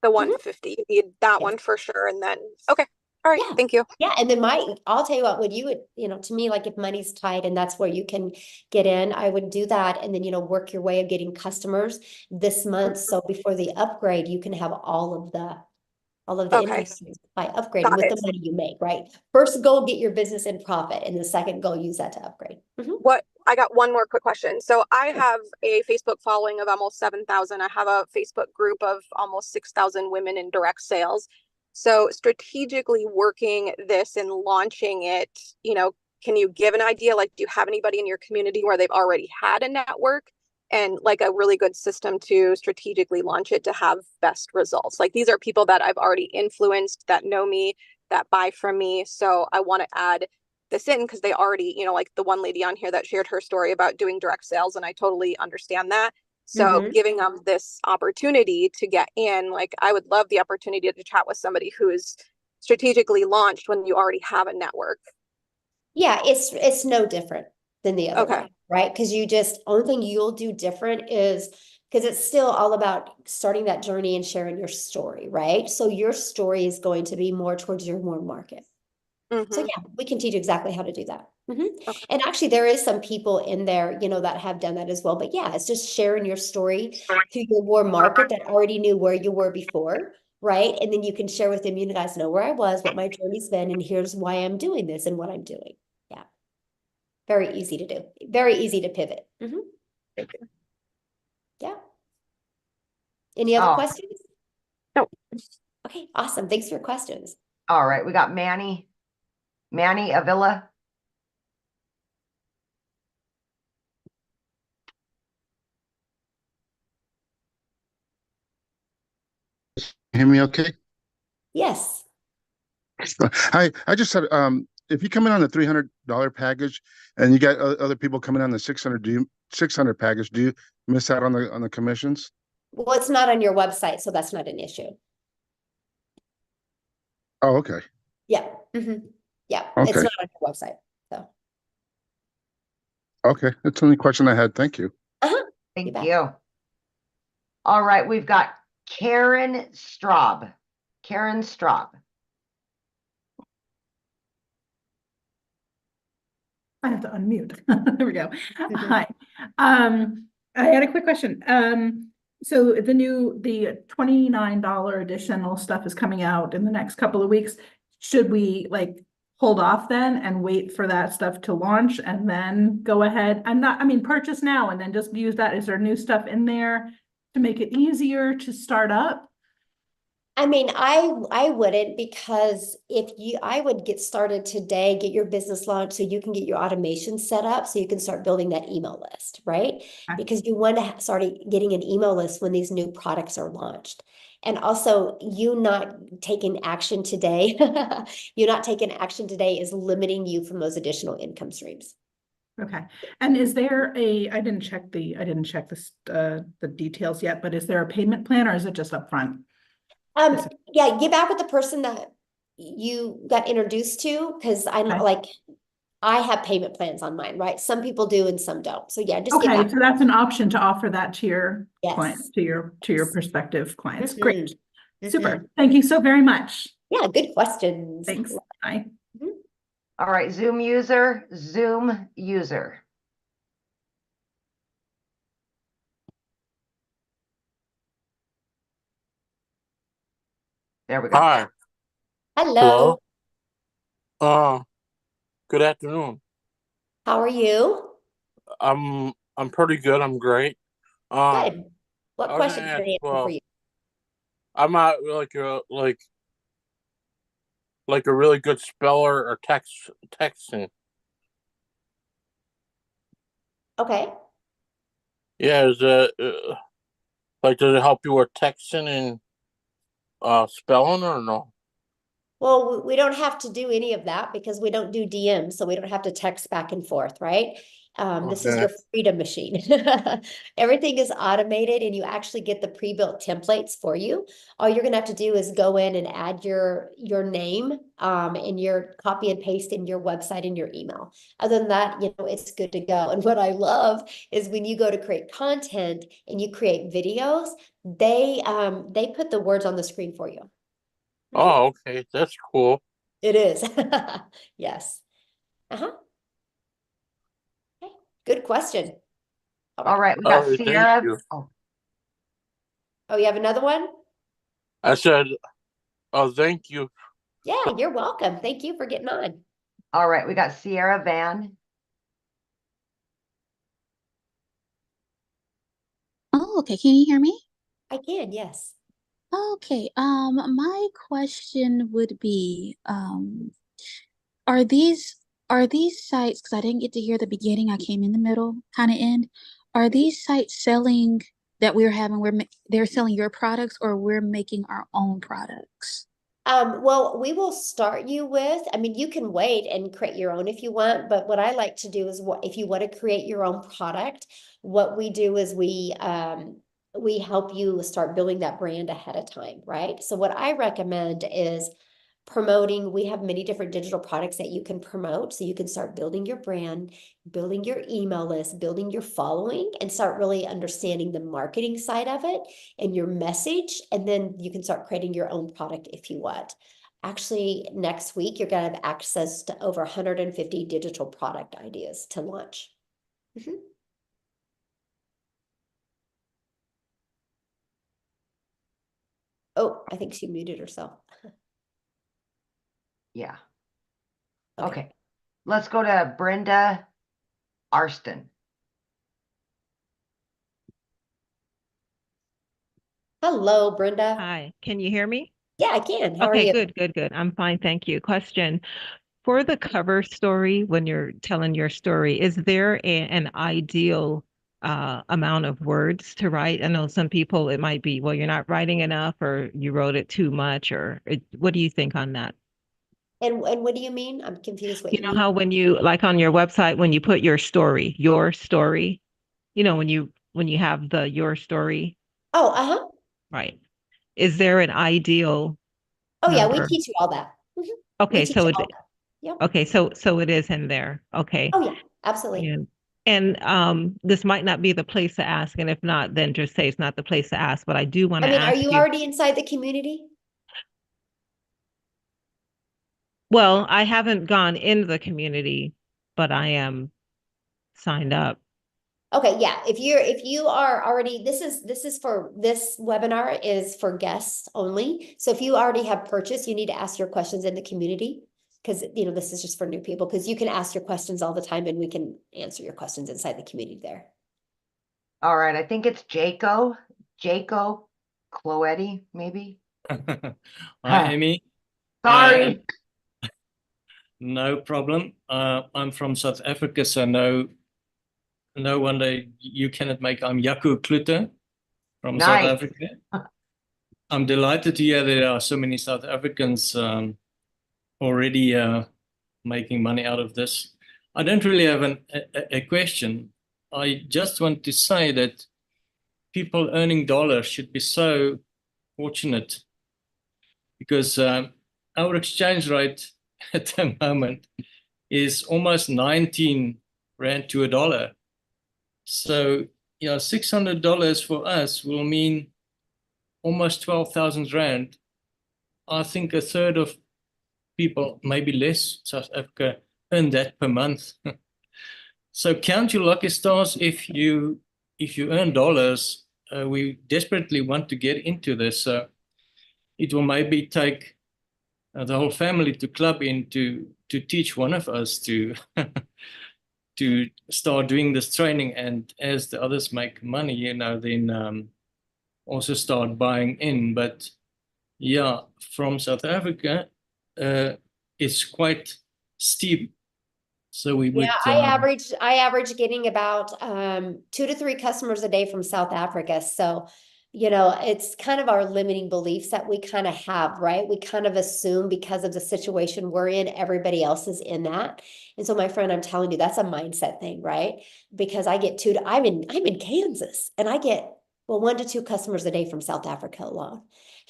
The 150. You need that one for sure. And then, okay. All right. Yeah. Thank you. Yeah. And then I'll tell you what, to me, like if money's tight and that's where you can get in, I would do that. And then, work your way of getting customers this month. So before the upgrade, you can have all of the Okay. income by upgrading Got with it. the money you make, right? First goal, get your business in profit. And the second goal, use that to upgrade. I got one more quick question. So I have a Facebook following of almost 7,000. I have a Facebook group of almost 6,000 women in direct sales. So strategically working this and launching it, can you give an idea? Like, do you have anybody in your community where they've already had a network and like a really good system to strategically launch it to have best results? Like these are people that I've already influenced, that know me, that buy from me. So I want to add this in because they already, like the one lady on here that shared her story about doing direct sales, and I totally understand that. So giving them this opportunity to get in, like I would love the opportunity to chat with somebody who is strategically launched when you already have a network. Yeah, it's no different than the other Okay. way, right? Because only thing you'll do different is because it's still all about starting that journey and sharing your story, right? So your story is going to be more towards your warm market. So yeah, we can teach you exactly how to do that. And actually there is some people in there, that have done that as well. But yeah, it's just sharing your story to your warm market that already knew where you were before, right? And then you can share with them, you guys know where I was, what my journey's been, and here's why I'm doing this and what I'm doing. Yeah. Very easy to do. Very easy to pivot. Thank you. Yeah. Any other Oh. questions? No. Okay, awesome. Thanks for your questions. All right, we got Manny Avila. Hear me okay? Yes. I just had if you come in on the $300 package and you got other people coming on the 600 package, do you miss out on the commissions? Well, it's not on your website, so that's not an issue. Oh, okay. Yeah. Yeah. It's Okay. not on your website. So. Okay. That's the only question I had. Thank you. Thank you. All right, we've got Karen Straub. Karen Straub. I have to unmute. There we go. Hi. I had a quick question. So the $29 additional stuff is coming out in the next couple of weeks. Should we like hold off then and wait for that stuff to launch and then go ahead? Purchase now and then just use that. Is there new stuff in there to make it easier to start up? I wouldn't, because I would get started today, get your business launched so you can get your automation set up so you can start building that email list, right? Okay. Because you want to start getting an email list when these new products are launched. And also, you not taking action today, is limiting you from those additional income streams. Okay. And is there I didn't check the details yet, but is there a payment plan or is it just upfront? Yeah, get back with the person that you got introduced to, because I know, like, I have payment plans on mine, right? Some people do and some don't. So yeah, just get Okay, back. so that's an option to offer that to your Yes. clients, to your prospective clients. Mhm. Great. Super. Thank you so very much. Yeah, good questions. Thanks. Bye. All right, Zoom user. There we go. Hi. Hello. Good afternoon. How are you? I'm pretty good. I'm great. Good. What I was questions gonna can I answer for you? I'm not like a really good speller or texting. Okay. Yeah, is it does it help you with texting and spelling or no? Well, we don't have to do any of that because we don't do DMs, so we don't have to text back and forth, right? This is Okay. your freedom machine. Everything is automated and you actually get the pre-built templates for you. All you're gonna have to do is go in and add your name and your copy and paste in your website and your email. Other than that, it's good to go. And what I love is when you go to create content and you create videos, they put the words on the screen for you. Oh, okay. That's cool. It is. Yes. Okay. Good question. All right, we got Oh, thank Sierra. you. Oh, you have another one? I said, oh, thank you. Yeah, you're welcome. Thank you for getting on. All right, we got Sierra Van. Oh, okay. Can you hear me? I can, yes. Okay. My question would be, are these sites, because I didn't get to hear the beginning, I came in the middle, kind of end. Are these sites selling that we're having, they're selling your products or we're making our own products? Well, we will start you with, you can wait and create your own if you want, but what I like to do is if you want to create your own product, what we do is we help you start building that brand ahead of time, right? So what I recommend is promoting. We have many different digital products that you can promote. So you can start building your brand, building your email list, building your following, and start really understanding the marketing side of it and your message. And then you can start creating your own product if you want. Actually, next week, you're going to have access to over 150 digital product ideas to launch. Oh, I think she muted herself. Yeah. Okay. Let's go to Brenda Arston. Hello, Brenda. Hi, can you hear me? Yeah, I can. How are Okay, you? good. I'm fine, thank you. Question. For the cover story, when you're telling your story, is there an ideal amount of words to write? I know some people, it might be, well, you're not writing enough or you wrote it too much, or what do you think on that? And what do you mean? I'm confused what You you know mean. how when you, like on your website, when you put your story, when you have the your story, Oh, uh-huh. right? Is there an ideal Oh yeah, we number? teach you all that. Mhm. We Okay, teach so you it all that. Yep. okay, so it is in there. Okay. Oh yeah, absolutely. And this might not be the place to ask, and if not, then just say it's not the place to ask. But I do want I to mean, are ask you you. already inside the community? Well, I haven't gone into the community, but I am signed up. Okay, yeah. If you are already, this is for this webinar is for guests only. So if you already have purchased, you need to ask your questions in the community because this is just for new people because you can ask your questions all the time and we can answer your questions inside the community there. All right, I think it's Jaco Cloetti, maybe. Hi, Amy. Sorry. No problem. I'm from South Africa, so no wonder you cannot make. I'm Jaco Klute from South Nice. Africa. I'm delighted to hear there are so many South Africans already making money out of this. I don't really have a question. I just want to say that people earning dollars should be so fortunate because our exchange rate at the moment is almost 19 Rand to a dollar. So, $600 for us will mean almost 12,000 Rand. I think a third of people, maybe less, South Africa, earn that per month. So count your lucky stars if you earn dollars. We desperately want to get into this. So it will maybe take the whole family to club in to teach one of us to to start doing this training, and as the others make money, then also start buying in. But yeah, from South Africa, it's quite steep. So we would. I average getting about 2 to 3 customers a day from South Africa. So, it's kind of our limiting beliefs that we kind of have, right? We kind of assume because of the situation we're in, everybody else is in that. And so, my friend, I'm telling you, that's a mindset thing, right? Because I get I'm in Kansas and I get 1 to 2 customers a day from South Africa alone.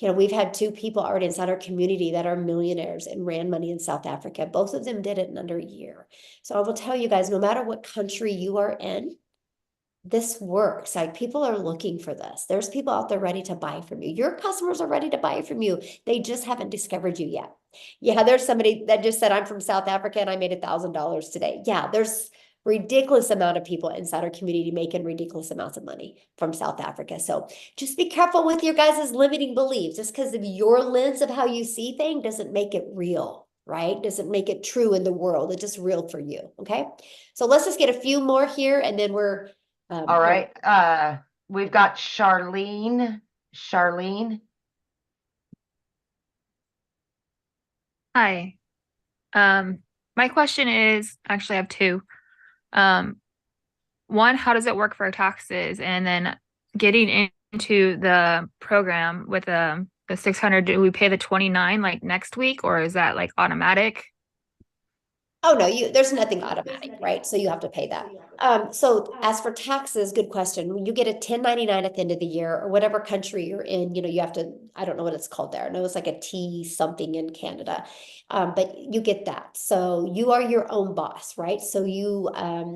We've had 2 people already inside our community that are millionaires and ran money in South Africa. Both of them did it in under a year. So I will tell you guys, no matter what country you are in, this works. Like people are looking for this. There's people out there ready to buy from you. Your customers are ready to buy from you. They just haven't discovered you yet. Yeah, there's somebody that just said, I'm from South Africa and I made $1,000 today. Yeah, there's ridiculous amount of people inside our community making ridiculous amounts of money from South Africa. So just be careful with your guys' limiting beliefs. Just because of your lens of how you see things doesn't make it real, right? Doesn't make it true in the world. It's just real for you. Okay. So let's just get a few more here and then we're all right. We've got Charlene. Hi. My question is, actually I have 2. One, how does it work for taxes? And then getting into the program with the 600, do we pay the 29 like next week, or is that like automatic? Oh no, there's nothing automatic, right? So you have to pay that. So as for taxes, good question. When you get a 1099 at the end of the year or whatever country you're in, you have to, I don't know what it's called there. I know it's like a T something in Canada, but you get that. So you are your own boss, right? So you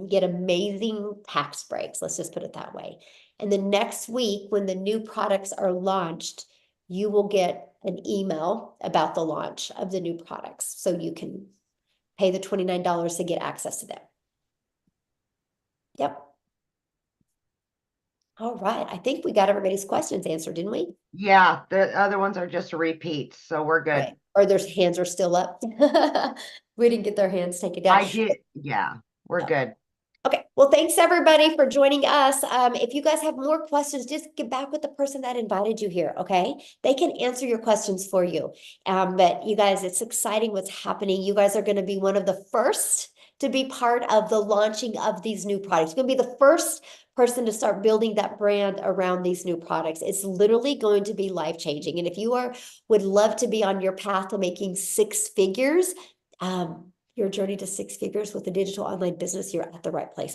get amazing tax breaks. Let's just put it that way. And the next week when the new products are launched, you will get an email about the launch of the new products. So you can pay the $29 to get access to them. Yep. All right. I think we got everybody's questions answered, didn't we? Yeah, the other ones are just repeats, so we're good. Right. Or their hands are still up. We didn't get their hands taken down. I did. Yeah, we're good. Okay. Well, thanks everybody for joining us. If you guys have more questions, just get back with the person that invited you here. Okay. They can answer your questions for you. But you guys, it's exciting what's happening. You guys are going to be one of the first to be part of the launching of these new products. You're going to be the first person to start building that brand around these new products. It's literally going to be life-changing. And if you would love to be on your path to making 6 figures, your journey to 6 figures with a digital online business, you're at the right place.